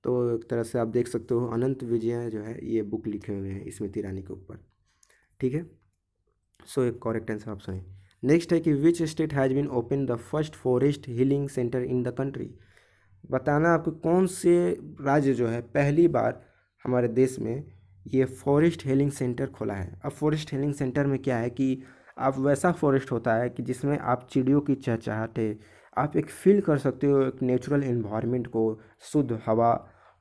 तो एक तरह से आप देख सकते हो अनंत विजय जो है ये बुक लिखे हुए हैं स्मृति ईरानी के ऊपर। ठीक है, सो एक करेक्ट आंसर ऑप्शन है। नेक्स्ट है कि which state has been open the first forest healing centre in the country. बताना आपको कौन से राज्य जो है पहली बार हमारे देश में ये फॉरेस्ट हीलिंग सेंटर खोला है। अब फॉरेस्ट हीलिंग सेंटर में क्या है कि आप वैसा फॉरेस्ट होता है कि जिसमें आप चिड़ियों की चहचहाटे, आप एक फील कर सकते हो एक नेचुरल इन्वायरमेंट को, शुद्ध हवा।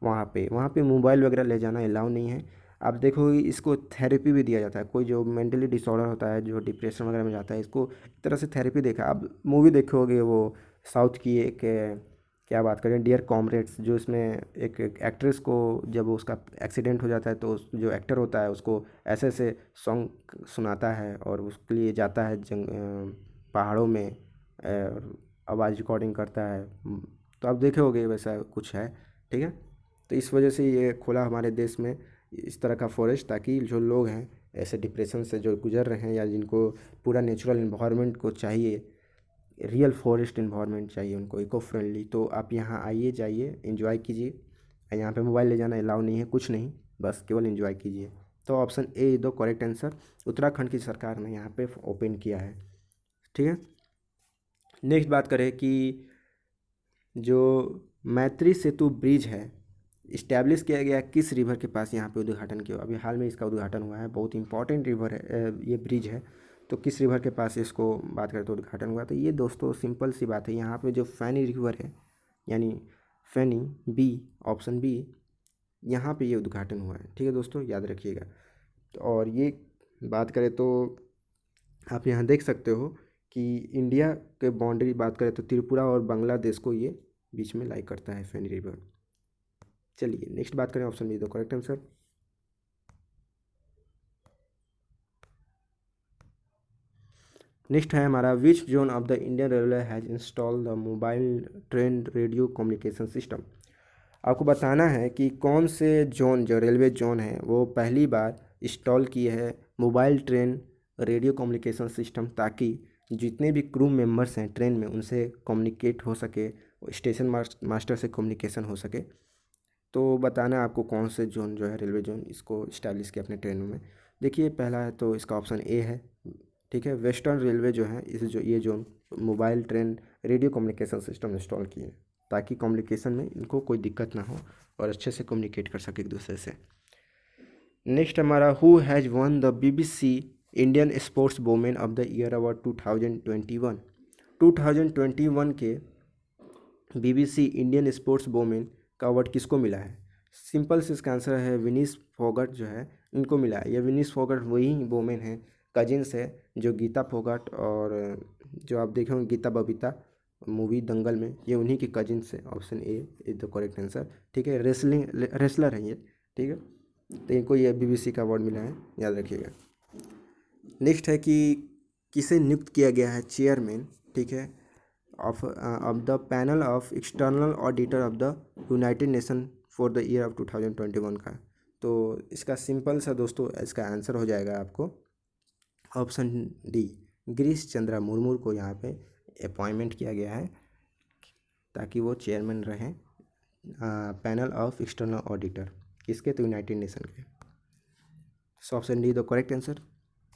वहाँ पे मोबाइल वगैरह ले जाना अलाउ नहीं है। आप देखोगे इसको थेरेपी भी दिया जाता है। कोई जो मेंटली डिसऑर्डर होता है, जो डिप्रेशन वगैरह में जाता है, इसको एक तरह से थेरेपी देखा। आप मूवी देखोगे वो साउथ की एक क्या बात करें, डियर कॉमरेड्स, जो इसमें एक एक्ट्रेस को जब उसका एक्सीडेंट हो जाता है तो जो एक्टर होता है उसको ऐसे ऐसे सॉन्ग सुनाता है और उसके लिए जाता है पहाड़ों में आवाज़ रिकॉर्डिंग करता है। तो आप देखे होगे वैसा कुछ है। ठीक है, तो इस वजह से ये खोला हमारे देश में इस तरह का फॉरेस्ट, ताकि जो लोग हैं ऐसे डिप्रेशन से जो गुजर रहे हैं या जिनको पूरा नेचुरल इन्वायरमेंट को चाहिए, रियल फॉरेस्ट इन्वायरमेंट चाहिए उनको, इको फ्रेंडली, तो आप यहाँ आइए, जाइए, एंजॉय कीजिए। यहाँ पे मोबाइल ले जाना अलाउ नहीं है, कुछ नहीं, बस केवल एंजॉय कीजिए। तो ऑप्शन ए दो करेक्ट आंसर। उत्तराखंड की सरकार ने यहाँ पे ओपन किया है। ठीक है, नेक्स्ट बात करें कि जो मैत्री सेतु ब्रिज है इस्टेब्लिश किया गया किस रिवर के पास, यहाँ पे उद्घाटन किया। अभी हाल में इसका उद्घाटन हुआ है, बहुत इंपॉर्टेंट रिवर है ये ब्रिज है। तो किस रिवर के पास इसको बात करें तो उद्घाटन हुआ। तो ये दोस्तों सिंपल सी बात है, यहाँ पे जो फैनी रिवर है, यानी फैनी, बी, ऑप्शन बी, यहाँ पे ये उद्घाटन हुआ है। ठीक है दोस्तों, याद रखिएगा। और ये बात करें तो आप यहाँ देख सकते हो कि इंडिया के बाउंड्री बात करें तो त्रिपुरा और बांग्लादेश को ये बीच में लाई करता है फैनी रिवर। चलिए नेक्स्ट बात करें, ऑप्शन बी दो करेक्ट आंसर। नेक्स्ट है हमारा which zone of the Indian railway has install the mobile train radio communication system. आपको बताना है कि कौन से जोन, जो रेलवे जोन है, वो पहली बार इंस्टॉल किए है mobile train radio communication system, ताकि जितने भी क्रू मेंबर्स हैं ट्रेन में उनसे कम्युनिकेट हो सके, स्टेशन मास्टर से कम्युनिकेशन हो सके। तो बताना है आपको कौन से जोन जो है रेलवे जोन इसको इस्टेब्लिश किया अपने ट्रेनों में। देखिए पहला है तो इसका ऑप्शन ए है। ठीक है, वेस्टर्न रेलवे जो है इस जो ये zone mobile train radio communication system install किए, ताकि कम्युनिकेशन में इनको कोई दिक्कत ना हो और अच्छे से कम्युनिकेट कर सके एक दूसरे से। नेक्स्ट हमारा who has one the BBC Indian sports women of the year award 2021। 2021 के BBC इंडियन स्पोर्ट्स वुमेन का अवार्ड किसको मिला है। सिंपल से इसका आंसर है विनीस फोगट जो है इनको मिला है। ये विनीस फोगट वही वोमेन है, कजिन्स है जो गीता फोगट और जो आप देखे होंगे गीता बबीता मूवी दंगल में, ये उन्हीं के कजिन्स है। Option A is the correct answer. ठीक है, रेसलर है ये। ठीक है, तो इनको ये बीबीसी का अवार्ड मिला है, याद रखिएगा। नेक्स्ट है कि किसे नियुक्त किया गया है चेयरमैन, ठीक है, of the panel of external auditor of the United nation for the year of 2021 का। तो इसका सिंपल सा दोस्तों इसका आंसर हो जाएगा आपको ऑप्शन डी, गिरीश चंद्रा मुर्मू को यहाँ पे अपॉइंटमेंट किया गया है ताकि वो चेयरमैन रहें पैनल ऑफ एक्सटर्नल ऑडिटर, किसके, तो यूनाइटेड नेशन के। सो option D the correct answer.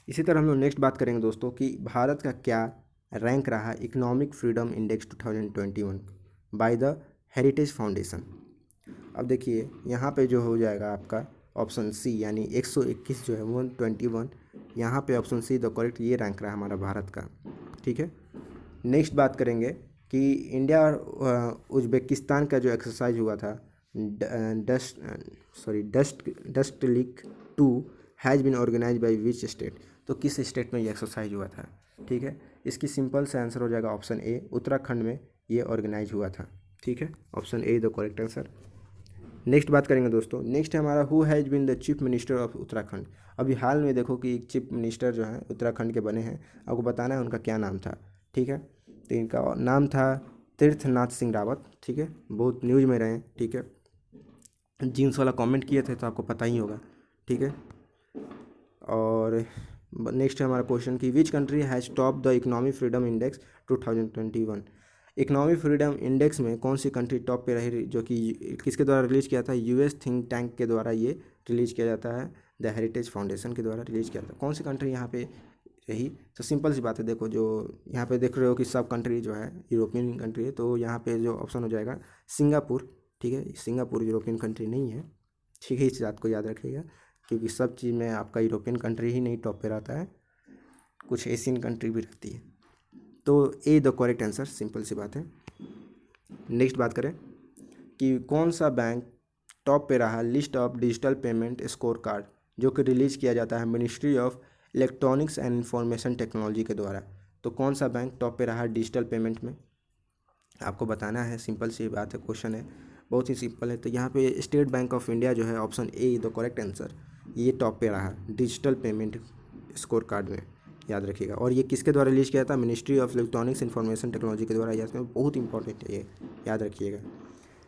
इसी तरह हम लोग नेक्स्ट बात करेंगे दोस्तों कि भारत का क्या रैंक रहा economic freedom index 2021 by the heritage foundation. अब देखिए यहाँ पे जो हो जाएगा आपका ऑप्शन सी, यानी 121 जो है 121, यहाँ पे ऑप्शन सी द करेक्ट ये रैंक रहा हमारा भारत का। ठीक है, नेक्स्ट बात करेंगे कि इंडिया और उज्बेकिस्तान का जो एक्सरसाइज हुआ था डस्ट लीग 2 has been organise by which state. तो किस स्टेट में ये एक्सरसाइज हुआ था। ठीक है, इसकी सिंपल से आंसर हो जाएगा ऑप्शन ए, उत्तराखंड में ये ऑर्गेनाइज हुआ था। ठीक है, option A the correct answer. Next बात करेंगे दोस्तों, नेक्स्ट है हमारा who has been the chief minister of Uttarakhand. अभी हाल में देखो कि एक चीफ मिनिस्टर जो है उत्तराखंड के बने हैं, आपको बताना है उनका क्या नाम था। ठीक है, तो इनका नाम था तीर्थनाथ सिंह रावत। ठीक है, बहुत न्यूज़ में रहे। ठीक है, जीन्स वाला कमेंट किए थे तो आपको पता ही होगा। ठीक है, और नेक्स्ट है हमारा क्वेश्चन कि which country has top the economic freedom index 2021। Economic freedom index में कौन सी कंट्री टॉप पे रही, जो कि किसके द्वारा रिलीज़ किया था, यूएस थिंक टैंक के द्वारा ये रिलीज़ किया जाता है, द हेरिटेज फाउंडेशन के द्वारा रिलीज़ किया था। कौन सी कंट्री यहाँ पे रही, तो सिंपल सी बात है, देखो जो यहाँ पे देख रहे हो कि सब कंट्री जो है यूरोपियन कंट्री है, तो यहाँ पे जो ऑप्शन हो जाएगा सिंगापुर। ठीक है, सिंगापुर यूरोपियन कंट्री नहीं है। ठीक है, इस बात को याद रखिएगा क्योंकि सब चीज़ में आपका यूरोपियन कंट्री ही नहीं टॉप पे रहता है, कुछ एशियन कंट्री भी रहती है। तो ए द करेक्ट आंसर, सिंपल सी बात है। नेक्स्ट बात करें कि कौन सा बैंक टॉप पे रहा list of digital payment score card, जो कि रिलीज़ किया जाता है ministry of electronics and information technology के द्वारा। तो कौन सा बैंक टॉप पे रहा डिजिटल पेमेंट में, आपको बताना है। सिंपल सी बात है, क्वेश्चन है बहुत ही सिंपल है। तो यहाँ पे स्टेट बैंक ऑफ इंडिया जो है option A the correct answer, ये टॉप पे रहा डिजिटल पेमेंट स्कोर कार्ड में, याद रखिएगा। और ये किसके द्वारा रिलीज किया था, ministry of electronics information technology के द्वारा। इसमें बहुत इंपॉर्टेंट है ये, याद रखिएगा।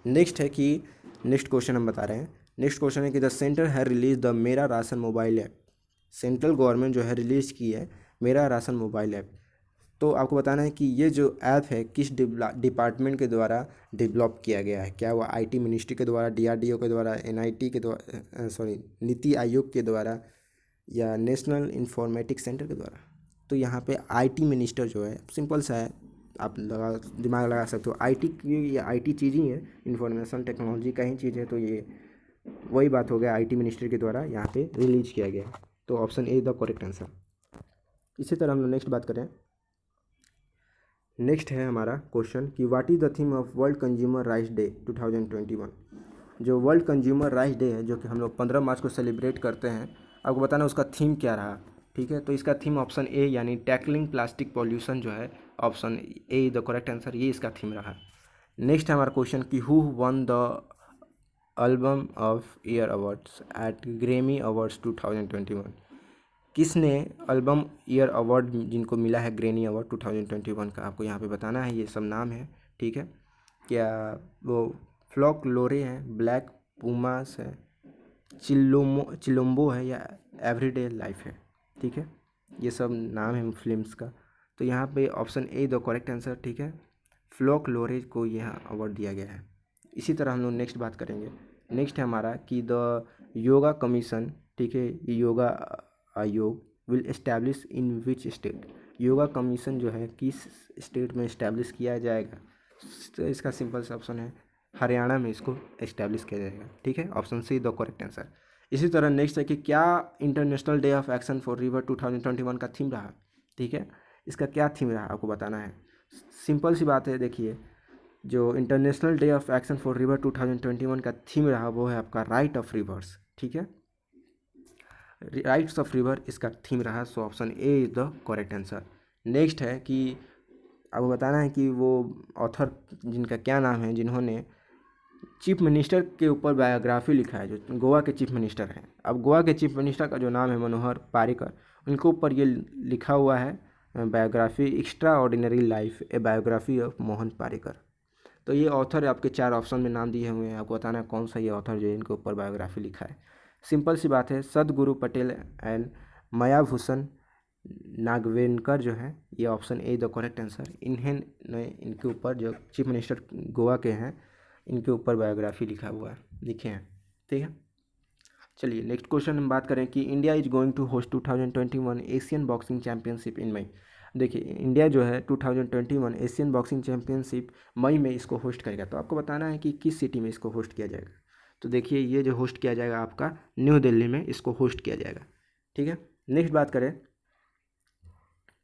नेक्स्ट है कि नेक्स्ट क्वेश्चन हम बता रहे हैं। नेक्स्ट क्वेश्चन है कि द सेंटर है रिलीज द मेरा ration mobile app. Central government जो है रिलीज़ की है मेरा राशन मोबाइल ऐप। तो आपको बताना है कि ये जो ऐप है किस डिपार्टमेंट के द्वारा डेवलप किया गया है। क्या हुआ आईटी मिनिस्ट्री के द्वारा, डीआरडीओ के द्वारा, एनआईटी के द्वारा, नीति आयोग के द्वारा, या नेशनल इंफॉर्मेटिक्स सेंटर के द्वारा। तो यहाँ पे आईटी मिनिस्टर जो है सिंपल सा है, आप दिमाग लगा सकते हो। आईटी की ये आईटी चीज़ ही है, इंफॉर्मेशन टेक्नोलॉजी का ही चीज़ है। तो ये वही बात हो गया, आईटी मिनिस्ट्री के द्वारा यहाँ पे रिलीज किया गया। तो option A the correct answer. इसी तरह हम लोग नेक्स्ट बात करें। नेक्स्ट है हमारा क्वेश्चन कि what is the theme of world consumer rights day 2021। जो वर्ल्ड कंज्यूमर राइट्स डे है, जो कि हम लोग 15 मार्च को सेलिब्रेट करते हैं, आपको बताना उसका थीम क्या रहा। ठीक है, तो इसका थीम ऑप्शन ए यानी टैकलिंग प्लास्टिक पॉल्यूशन जो है, option A the correct answer, ये इसका थीम रहा। नेक्स्ट है हमारा क्वेश्चन कि who won the album of year awards at Grammy awards 2021। किसने एल्बम ईयर अवार्ड जिनको मिला है ग्रैमी अवार्ड 2021 का, आपको यहाँ पे बताना है। ये सब नाम है। ठीक है, क्या वो फ्लॉक लोरे हैं, ब्लैक पुमास है, चिलोम्बो है, या एवरीडे लाइफ है। ठीक है, ये सब नाम है फिल्म्स का। तो यहाँ पे option A the correct answer. ठीक है, फ्लॉक लोरे को यह अवार्ड दिया गया है। इसी तरह हम लोग नेक्स्ट बात करेंगे। नेक्स्ट है हमारा कि द योगा कमीशन, ठीक है, योगा आयोग will establish in which state. Yoga commission जो है किस स्टेट में इस्टेब्लिश किया जाएगा, तो इसका सिंपल सा ऑप्शन है हरियाणा में इसको इस्टेब्लिश किया जाएगा। ठीक है, option C the correct answer. इसी तरह नेक्स्ट है कि क्या international day of action for river 2021 का थीम रहा। ठीक है, इसका क्या थीम रहा आपको बताना है। सिंपल सी बात है, देखिए जो international day of action for river 2021 का थीम रहा वो है आपका राइट ऑफ रिवर्स, ठीक है, राइट्स ऑफ रिवर इसका थीम रहा। सो option A is the correct answer. Next है कि आपको बताना है कि वो ऑथर जिनका क्या नाम है, जिन्होंने चीफ मिनिस्टर के ऊपर बायोग्राफी लिखा है, जो गोवा के चीफ मिनिस्टर हैं। अब गोवा के चीफ मिनिस्टर का जो नाम है मनोहर पारिकर, उनके ऊपर ये लिखा हुआ है biography, extra ordinary life a biography of Mohan Parrikar. तो ये ऑथर आपके 4 ऑप्शन में नाम दिए हुए हैं, आपको बताना है कौन सा ये ऑथर जो इनके ऊपर बायोग्राफी लिखा है। सिंपल सी बात है, सदगुरु पटेल एंड मायाभूषण नागवेनकर जो है, ये option A the correct answer. इनके ऊपर जो चीफ मिनिस्टर गोवा के हैं, इनके ऊपर बायोग्राफी लिखा हुआ है, लिखे हैं, ठीक है। चलिए नेक्स्ट क्वेश्चन हम बात करें कि India is going to host 2021 Asian boxing championship in May. देखिए इंडिया जो है 2021 एशियन बॉक्सिंग चैंपियनशिप मई में इसको होस्ट करेगा। तो आपको बताना है कि किस सिटी में इसको होस्ट किया जाएगा। तो देखिए ये जो होस्ट किया जाएगा आपका न्यू दिल्ली में इसको होस्ट किया जाएगा, ठीक है। नेक्स्ट बात करें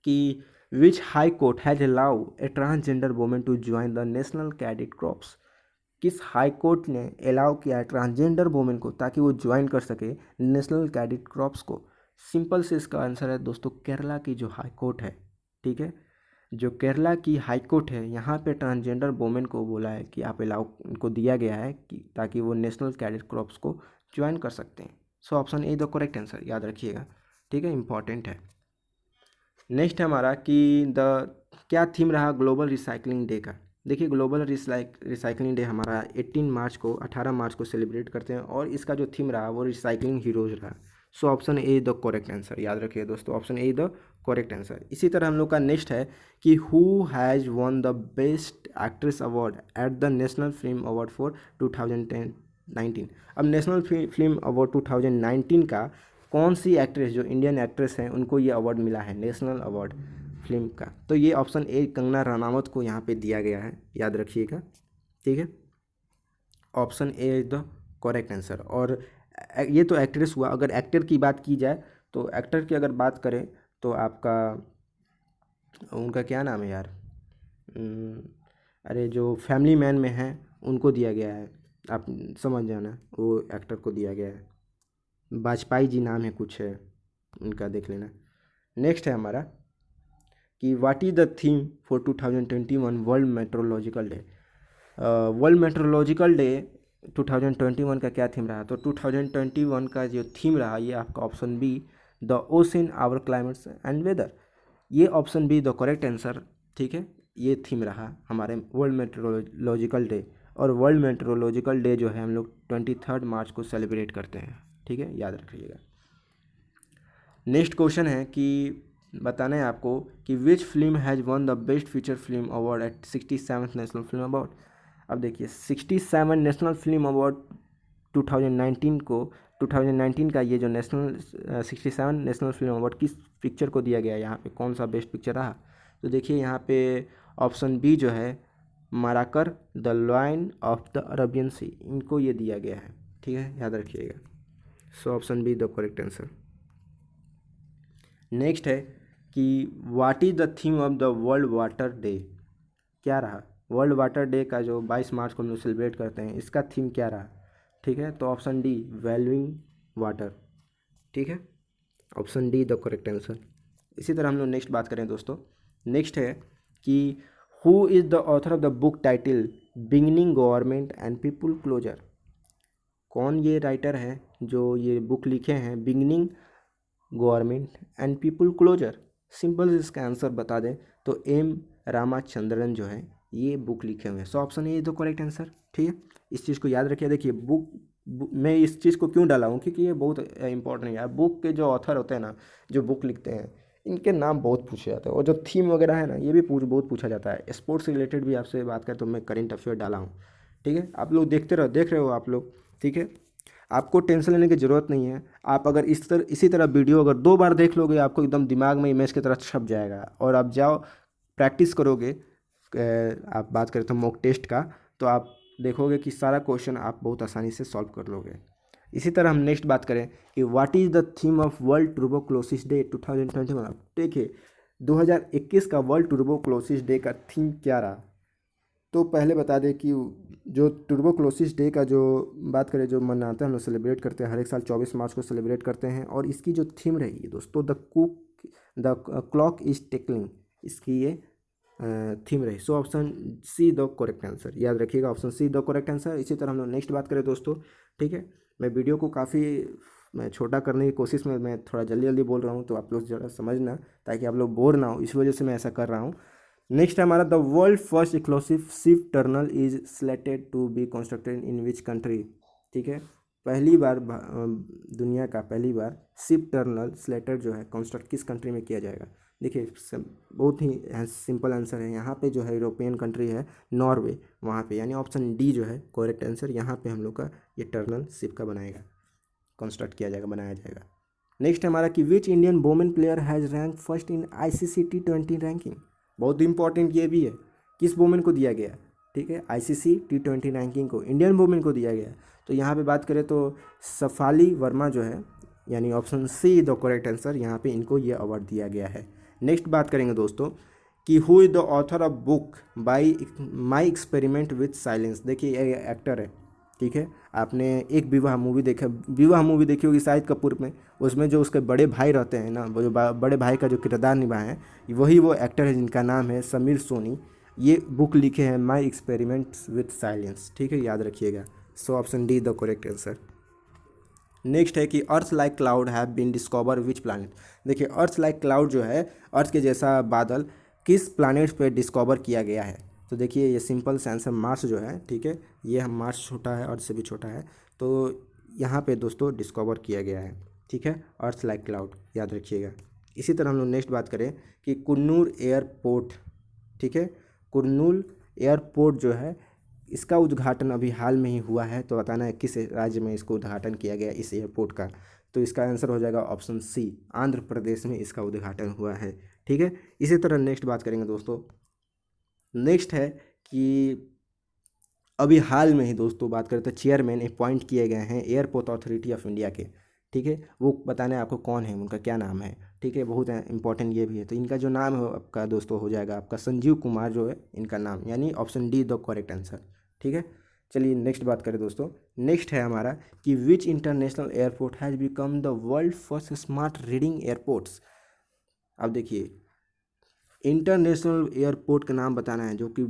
कि which high court has allow a transgender women to join the national cadet corps. किस हाई कोर्ट ने अलाउ किया है ट्रांसजेंडर वुमेन को ताकि वो ज्वाइन कर सके नेशनल कैडेट कॉर्प्स को। सिंपल से इसका आंसर है दोस्तों केरला की जो हाई कोर्ट है, ठीक है, जो केरला की हाई कोर्ट है, यहाँ पे ट्रांसजेंडर वुमेन को बोला है कि आप अलाउ, उनको दिया गया है कि ताकि वो नेशनल कैडेट कॉर्प्स को ज्वाइन कर सकते हैं। सो option A the correct answer, याद रखिएगा, ठीक है, इंपॉर्टेंट है। नेक्स्ट है हमारा कि क्या थीम रहा ग्लोबल रिसाइकलिंग डे का। देखिए ग्लोबल रिसाइकलिंग डे हमारा 18 मार्च को सेलिब्रेट करते हैं और इसका जो थीम रहा वो रिसाइकलिंग हीरोज़ रहा। सो option A the correct answer, याद रखिए दोस्तों, option A the correct answer. इसी तरह हम लोग का नेक्स्ट है कि who has one the best actress award at the national film award for 2019। अब नेशनल फिल्म अवार्ड 2019 का कौन सी एक्ट्रेस, जो इंडियन एक्ट्रेस हैं, उनको ये अवार्ड मिला है नेशनल अवार्ड फिल्म का। तो ये ऑप्शन ए कंगना रनावत को यहाँ पे दिया गया है, याद रखिएगा, ठीक है, option A is the correct answer. और ये तो एक्ट्रेस हुआ, अगर एक्टर की बात की जाए तो एक्टर की अगर बात करें तो आपका उनका क्या नाम है यार, अरे जो फैमिली मैन में है उनको दिया गया है, आप समझ जाना, वो एक्टर को दिया गया है, वाजपेयी जी नाम है कुछ है उनका, देख लेना। नेक्स्ट है हमारा कि what is the theme for 2021 world meteorological day. World meteorological day 2021 का क्या थीम रहा। तो 2021 का जो थीम रहा ये आपका option B the ocean our climates and weather, ये option B the correct answer, ठीक है। ये थीम रहा हमारे वर्ल्ड मेट्रोलॉजिकल डे, और वर्ल्ड मेट्रोलॉजिकल डे जो है हम लोग 23 मार्च को सेलिब्रेट करते हैं, ठीक है, याद रखिएगा। नेक्स्ट क्वेश्चन है कि बताना है आपको कि which film has one the best feature film award eight 67th national film award. अब देखिए 67 नेशनल फिल्म अवार्ड 2019 का ये जो नेशनल 67 नेशनल फिल्म अवार्ड किस पिक्चर को दिया गया है, यहाँ पे कौन सा बेस्ट पिक्चर रहा। तो देखिए यहाँ पे ऑप्शन बी जो है Marakkar the lion of the Arabian sea, इनको ये दिया गया है, ठीक है, याद रखिएगा। So option B the correct answer. Next है कि what is the theme of the world water day, क्या रहा। वर्ल्ड वाटर डे का जो 22 मार्च को हम लोग सेलिब्रेट करते हैं, इसका थीम क्या रहा, ठीक है। तो ऑप्शन डी वैल्यूइंग वाटर, ठीक है, option D the correct answer. इसी तरह हम लोग नेक्स्ट बात करें दोस्तों, नेक्स्ट है कि who is the author of the book title beginning government and people closer. कौन ये राइटर है जो ये बुक लिखे हैं beginning government and people closer. Simple इसका आंसर बता दें तो एम रामाचंद्रन जो है ये बुक लिखे हुए हैं। सो ऑप्शन ए तो करेक्ट आंसर, ठीक है, इस चीज़ को याद रखिए। देखिए मैं इस चीज़ को क्यों डाला हूँ क्योंकि ये बहुत इंपॉर्टेंट है। बुक के जो ऑथर होते हैं ना, जो बुक लिखते हैं, इनके नाम बहुत पूछे जाते हैं, और जो थीम वगैरह है ना ये भी बहुत पूछा जाता है। स्पोर्ट्स से रिलेटेड भी आपसे बात करें तो मैं करेंट अफेयर डाला हूँ, ठीक है, आप लोग देख रहे हो आप लोग, ठीक है, आपको टेंशन लेने की ज़रूरत नहीं है। आप अगर इसी तरह वीडियो अगर 2 बार देख लोगे आपको एकदम दिमाग में इमेज की तरह छप जाएगा, और आप जाओ प्रैक्टिस करोगे। आप बात करें तो मॉक टेस्ट का, तो आप देखोगे कि सारा क्वेश्चन आप बहुत आसानी से सॉल्व कर लोगे। इसी तरह हम नेक्स्ट बात करें कि what is the theme of world tuberculosis day 2021। देखिए 2021 का वर्ल्ड ट्यूबरक्लोसिस डे का थीम क्या रहा। तो पहले बता दें कि जो टुर्बोक्लोसिस डे का जो बात करें, जो मनाते हैं हम लोग, सेलिब्रेट करते हैं हर एक साल 24 मार्च को सेलिब्रेट करते हैं। और इसकी जो थीम रहेगी दोस्तों, द क्लॉक इज टिकलिंग, इसकी ये थीम रही। सो option C the correct answer, याद रखिएगा, option C the correct answer. इसी तरह हम लोग नेक्स्ट बात करें दोस्तों, ठीक है। मैं वीडियो को काफ़ी मैं छोटा करने की कोशिश में मैं थोड़ा जल्दी जल्दी बोल रहा हूँ, तो आप लोग ज़रा समझना, ताकि आप लोग बोर ना हो, इस वजह से मैं ऐसा कर रहा हूँ। नेक्स्ट है हमारा, the world first exclusive ship tunnel is selected to be constructed in which country, ठीक है। पहली बार दुनिया का पहली बार शिप टर्नल सिलेक्टेड जो है कंस्ट्रक्ट किस कंट्री में किया जाएगा। देखिए बहुत ही सिंपल आंसर है, यहाँ पे जो है यूरोपियन कंट्री है नॉर्वे, वहाँ पे, यानी ऑप्शन डी जो है करेक्ट आंसर। यहाँ पे हम लोग का ये टर्नल शिप का बनाएगा, कंस्ट्रक्ट किया जाएगा, बनाया जाएगा। नेक्स्ट हमारा कि which Indian women player has rank first in ICC T20 ranking. बहुत इंपॉर्टेंट ये भी है, किस वुमेन को दिया गया, ठीक है, ICC T20 रैंकिंग को इंडियन वुमेन को दिया गया। तो यहाँ पे बात करें तो सफाली वर्मा जो है, यानी option C the correct answer, यहाँ पे इनको ये अवार्ड दिया गया है। नेक्स्ट बात करेंगे दोस्तों कि who is the author of book by my experiment with silence. देखिए ये एक्टर है, ठीक है। आपने एक विवाह मूवी देखी होगी शाहिद कपूर में, उसमें जो उसके बड़े भाई रहते हैं ना, वो जो बड़े भाई का जो किरदार निभाए हैं, वही वो एक्टर है जिनका नाम है समीर सोनी। ये बुक लिखे हैं माई एक्सपेरिमेंट्स विथ साइलेंस, ठीक है, याद रखिएगा। So option D the correct answer. Next है कि earth like cloud have been discover which planet. देखिए अर्थ लाइक क्लाउड जो है, अर्थ के जैसा बादल किस प्लानट पे डिस्कवर किया गया है। तो देखिए ये सिंपल से आंसर मार्स जो है, ठीक है, ये हम मार्स छोटा है, अर्थ से भी छोटा है, तो यहाँ पे दोस्तों डिस्कवर किया गया है, ठीक है, अर्थ लाइक क्लाउड, याद रखिएगा। इसी तरह हम लोग नेक्स्ट बात करें कि कुन्नूर एयरपोर्ट, ठीक है, कुर्नूल एयरपोर्ट जो है, इसका उद्घाटन अभी हाल में ही हुआ है। तो बताना है किस राज्य में इसको उद्घाटन किया गया इस एयरपोर्ट का। तो इसका आंसर हो जाएगा ऑप्शन सी, आंध्र प्रदेश में इसका उद्घाटन हुआ है, ठीक है। इसी तरह नेक्स्ट बात करेंगे दोस्तों, नेक्स्ट है कि अभी हाल में ही दोस्तों बात करें तो चेयरमैन अपॉइंट किए गए हैं एयरपोर्ट अथॉरिटी ऑफ इंडिया के, ठीक है। वो बताना है आपको कौन है, उनका क्या नाम है, ठीक है, बहुत इंपॉर्टेंट ये भी है। तो इनका जो नाम है आपका दोस्तों हो जाएगा आपका संजीव कुमार जो है इनका नाम, यानी option D the correct answer, ठीक है। चलिए नेक्स्ट बात करें दोस्तों, नेक्स्ट है हमारा कि विच international airport has become the world first smart reading airports. अब देखिए इंटरनेशनल एयरपोर्ट का नाम बताना है जो कि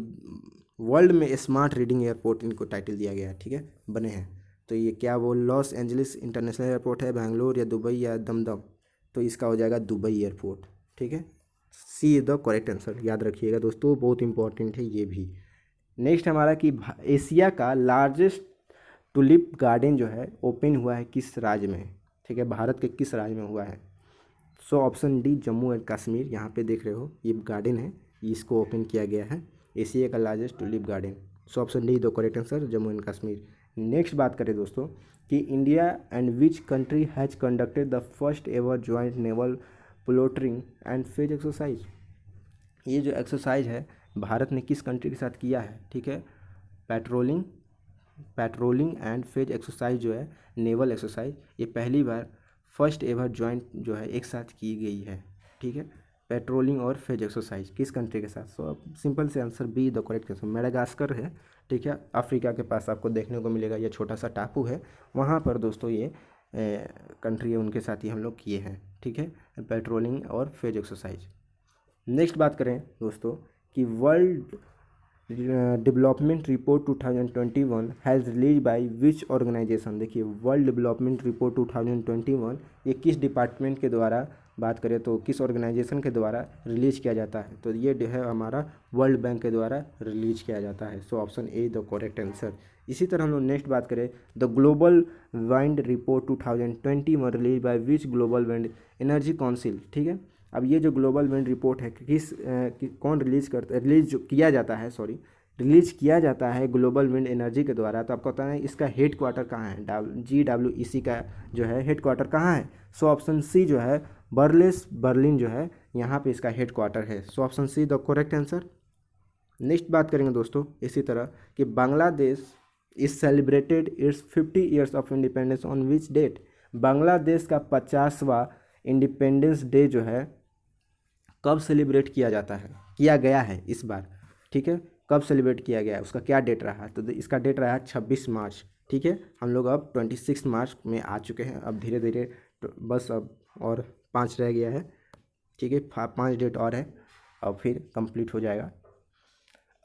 वर्ल्ड में स्मार्ट रीडिंग एयरपोर्ट इनको टाइटल दिया गया है, ठीक है, बने हैं। तो ये क्या वो लॉस एंजलिस इंटरनेशनल एयरपोर्ट है, बैंगलोर या दुबई या दमदम। तो इसका हो जाएगा दुबई एयरपोर्ट, ठीक है, सी इज द करेक्ट आंसर, याद रखिएगा दोस्तों, बहुत इंपॉर्टेंट है ये भी। नेक्स्ट हमारा कि एशिया का लार्जेस्ट टुलिप गार्डन जो है ओपन हुआ है किस राज्य में, ठीक है, भारत के किस राज्य में हुआ है। So option D Jammu and Kashmir, यहाँ पे देख रहे हो ये गार्डन है, इसको ओपन किया गया है, एशिया का largest tulip garden. So option D the correct answer, Jammu and Kashmir. Next बात करें दोस्तों कि India and which country has conducted the first ever joint naval patrolling and phase exercise. ये जो एक्सरसाइज है भारत ने किस कंट्री के साथ किया है, ठीक है, पेट्रोलिंग एंड फेज एक्सरसाइज जो है नेवल एक्सरसाइज, ये पहली बार फर्स्ट एवर जॉइंट जो है एक साथ की गई है, ठीक है, पेट्रोलिंग और फेज एक्सरसाइज किस कंट्री के साथ। सो सिंपल से answer B the correct answer, Madagascar है, ठीक है, अफ्रीका के पास आपको देखने को मिलेगा, ये छोटा सा टापू है, वहाँ पर दोस्तों ये कंट्री है, उनके साथ ही हम लोग किए हैं, ठीक है, पेट्रोलिंग और फेज एक्सरसाइज। नेक्स्ट बात करें दोस्तों कि world development report 2021 has release by which organisation. देखिए वर्ल्ड डेवलपमेंट रिपोर्ट 2021 ये किस डिपार्टमेंट के द्वारा, बात करें तो किस ऑर्गेनाइजेशन के द्वारा रिलीज किया जाता है। तो ये जो है हमारा वर्ल्ड बैंक के द्वारा रिलीज किया जाता है। So option A the correct answer. इसी तरह हम लोग नेक्स्ट बात करें the global wind report 2021 release by which global wind energy council, ठीक है। अब ये जो ग्लोबल विंड रिपोर्ट है कौन रिलीज किया जाता है, रिलीज किया जाता है ग्लोबल विंड एनर्जी के द्वारा। तो आपको पता है इसका हेड क्वार्टर कहाँ है, GWEC का जो है हेड क्वार्टर कहाँ है। सो ऑप्शन सी जो है बर्लिन जो है यहाँ पे इसका हेड क्वार्टर है। So option C the correct answer. Next बात करेंगे दोस्तों इसी तरह कि Bangladesh is celebrated its 50 years of independence on which date. Bangladesh का 50वां इंडिपेंडेंस डे जो है कब सेलिब्रेट किया गया है इस बार, ठीक है, कब सेलिब्रेट किया गया, उसका क्या डेट रहा। तो इसका डेट रहा 26 मार्च। ठीक है, हम लोग अब 26 मार्च में आ चुके हैं। अब धीरे धीरे बस अब और 5 रह गया है। ठीक है, 5 डेट और है, अब फिर कंप्लीट हो जाएगा।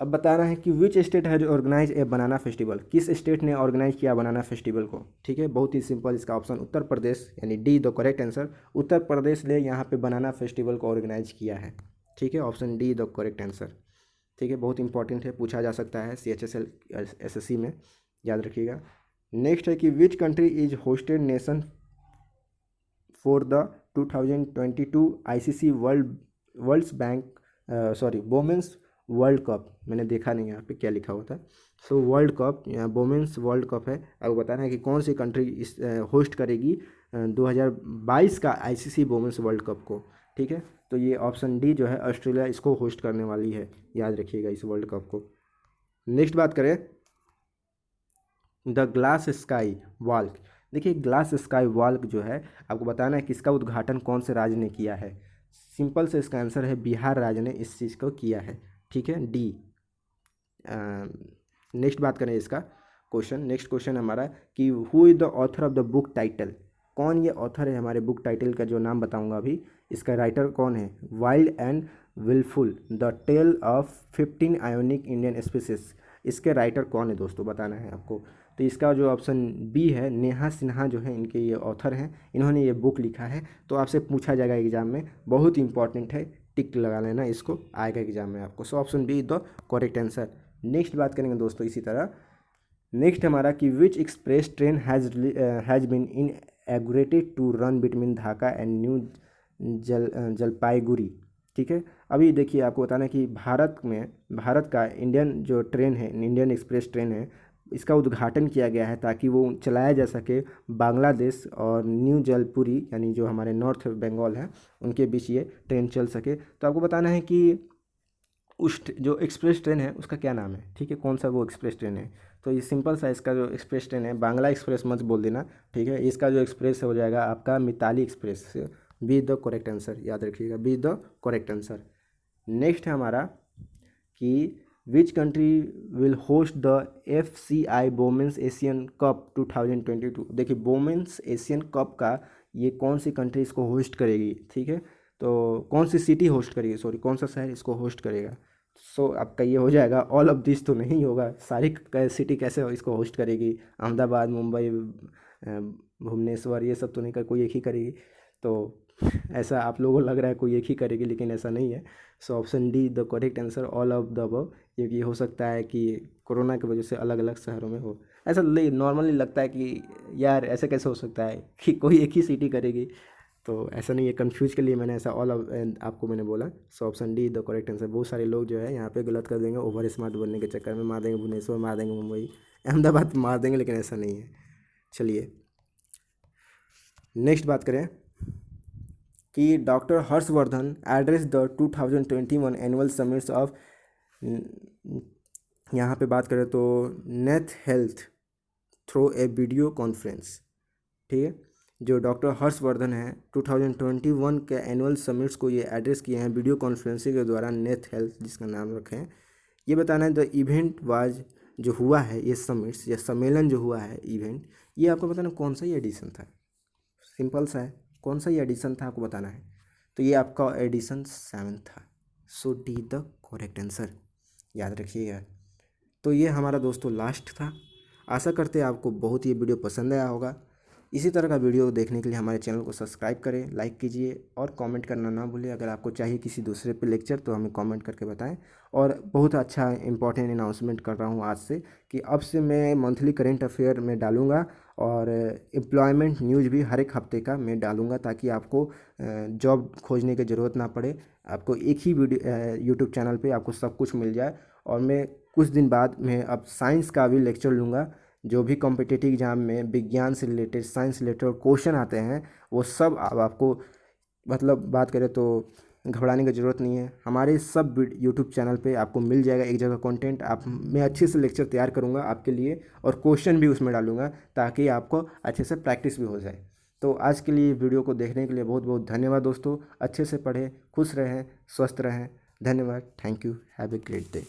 अब बताना है कि which state has organise a banana festival, किस स्टेट ने ऑर्गेनाइज किया बनाना फेस्टिवल को। ठीक है, बहुत ही सिंपल, इसका ऑप्शन उत्तर प्रदेश, यानी D the correct answer. Uttar Pradesh ने यहाँ पे बनाना फेस्टिवल को ऑर्गेनाइज किया है। ठीक है, option D the correct answer. ठीक है, बहुत इंपॉर्टेंट है, पूछा जा सकता है CHSL SSC में, याद रखिएगा। नेक्स्ट है कि which country is hosted nation for the 2022 ICC worlds bank women's world cup. मैंने देखा नहीं यहाँ पे क्या लिखा हुआ था। सो वर्ल्ड कप, यहाँ वोमेंस वर्ल्ड कप है। आपको बताना है कि कौन सी कंट्री इस होस्ट करेगी 2022 का ICC वोमेंस वर्ल्ड कप को। ठीक है, तो ये ऑप्शन डी जो है, ऑस्ट्रेलिया इसको होस्ट करने वाली है, याद रखिएगा इस वर्ल्ड कप को। नेक्स्ट बात करें द ग्लास स्काई वॉल। देखिए, ग्लास स्काई वॉल जो है, आपको बताना है कि इसका उद्घाटन कौन से राज्य ने किया है। सिंपल से इसका आंसर है बिहार राज्य ने इस चीज़ को किया है। ठीक है, डी। नेक्स्ट बात करें इसका क्वेश्चन। नेक्स्ट क्वेश्चन हमारा कि who is the author of the book title, कौन ये ऑथर है हमारे बुक टाइटल का, जो नाम बताऊंगा अभी, इसका राइटर कौन है। Wild and wilful the tale of 15 iconic Indian species, इसके राइटर कौन है दोस्तों, बताना है आपको। तो इसका जो ऑप्शन बी है, नेहा सिन्हा जो है, इनके ये ऑथर हैं, इन्होंने ये बुक लिखा है। तो आपसे पूछा जाएगा एग्जाम में, बहुत इंपॉर्टेंट है, टिक लगा लेना, इसको आएगा एग्जाम में आपको। So option B the correct answer. Next बात करेंगे दोस्तों इसी तरह। नेक्स्ट हमारा कि which express train has been inaugurated to run between Dhaka and New Jalpaiguri. ठीक है, अभी देखिए आपको बताना है कि भारत का इंडियन जो ट्रेन है, इंडियन एक्सप्रेस ट्रेन है, इसका उद्घाटन किया गया है ताकि वो चलाया जा सके बांग्लादेश और न्यू जलपुरी, यानी जो हमारे नॉर्थ बंगाल है, उनके बीच ये ट्रेन चल सके। तो आपको बताना है कि उस जो एक्सप्रेस ट्रेन है उसका क्या नाम है। ठीक है, कौन सा वो एक्सप्रेस ट्रेन है। तो ये सिंपल सा इसका जो एक्सप्रेस ट्रेन है, बांग्ला एक्सप्रेस मत बोल देना। ठीक है, इसका जो एक्सप्रेस हो जाएगा आपका Mitali express. B the correct answer, याद रखिएगा, B the correct answer. Next है हमारा कि which country will host the FCI women's Asian cup 2022। देखिए, वोमेंस एशियन कप का ये कौन सी कंट्री इसको होस्ट करेगी। ठीक है, तो कौन सी सिटी होस्ट करेगी, सॉरी कौन सा शहर इसको होस्ट करेगा। सो आपका ये हो जाएगा, ऑल ऑफ दिस तो नहीं होगा, सारी सिटी कैसे इसको होस्ट करेगी। अहमदाबाद, मुंबई, भुवनेश्वर, ये सब तो नहीं कर, कोई एक ही करेगी। तो ऐसा आप लोगों को लग रहा है कोई एक ही करेगी, लेकिन ऐसा नहीं है। So option D the correct answer, all of the above. ये हो सकता है कि कोरोना की वजह से अलग अलग शहरों में हो, ऐसा नॉर्मली लगता है कि यार ऐसे कैसे हो सकता है कि कोई एक ही सिटी करेगी। तो ऐसा नहीं है, कंफ्यूज के लिए मैंने ऐसा ऑल आपको मैंने बोला। सो option D the correct answer. बहुत सारे लोग जो है यहाँ पे गलत कर देंगे, ओवर स्मार्ट बनने के चक्कर में मार देंगे भुवनेश्वर, मार देंगे मुंबई, अहमदाबाद मार देंगे, लेकिन ऐसा नहीं है। चलिए नेक्स्ट बात करें कि doctor Harshvardhan address the 2021 annual summits of, यहाँ पे बात करें तो NATHEALTH through a video conference. ठीक है, जो डॉक्टर हर्षवर्धन है 2021 के एनुअल समिट्स को ये एड्रेस किए हैं वीडियो कॉन्फ्रेंसिंग के द्वारा, नेथ हेल्थ जिसका नाम रखे हैं। ये बताना है द इवेंट वाज, जो हुआ है ये समिट्स, ये सम्मेलन जो हुआ है इवेंट, ये आपको बताना कौन सा ये एडिशन था। सिंपल सा है, कौन सा ये एडिशन था आपको बताना है। तो ये आपका एडिशन 7 था। सो डी द करेक्ट आंसर, याद रखिएगा। तो ये हमारा दोस्तों लास्ट था। आशा करते हैं आपको बहुत ही वीडियो पसंद आया होगा। इसी तरह का वीडियो देखने के लिए हमारे चैनल को सब्सक्राइब करें, लाइक कीजिए और कमेंट करना ना भूलें। अगर आपको चाहिए किसी दूसरे पे लेक्चर तो हमें कमेंट करके बताएं। और बहुत अच्छा इंपॉर्टेंट अनाउंसमेंट कर रहा हूँ आज से कि अब से मैं मंथली करेंट अफेयर में डालूँगा और एम्प्लॉयमेंट न्यूज़ भी हर एक हफ्ते का मैं डालूँगा, ताकि आपको जॉब खोजने की ज़रूरत ना पड़े। आपको एक ही वीडियो यूट्यूब चैनल पर आपको सब कुछ मिल जाए। और मैं कुछ दिन बाद मैं अब साइंस का भी लेक्चर लूँगा। जो भी कॉम्पिटिटिव एग्जाम में विज्ञान से रिलेटेड, साइंस रिलेटेड क्वेश्चन आते हैं, वो सब अब आपको, मतलब बात करें तो घबराने की ज़रूरत नहीं है। हमारे सब यूट्यूब चैनल पे आपको मिल जाएगा एक जगह कंटेंट। मैं अच्छे से लेक्चर तैयार करूँगा आपके लिए और क्वेश्चन भी उसमें डालूँगा, ताकि आपको अच्छे से प्रैक्टिस भी हो जाए। तो आज के लिए वीडियो को देखने के लिए बहुत बहुत धन्यवाद दोस्तों। अच्छे से पढ़ें, खुश रहें, स्वस्थ रहें। धन्यवाद, thank you, have a great day.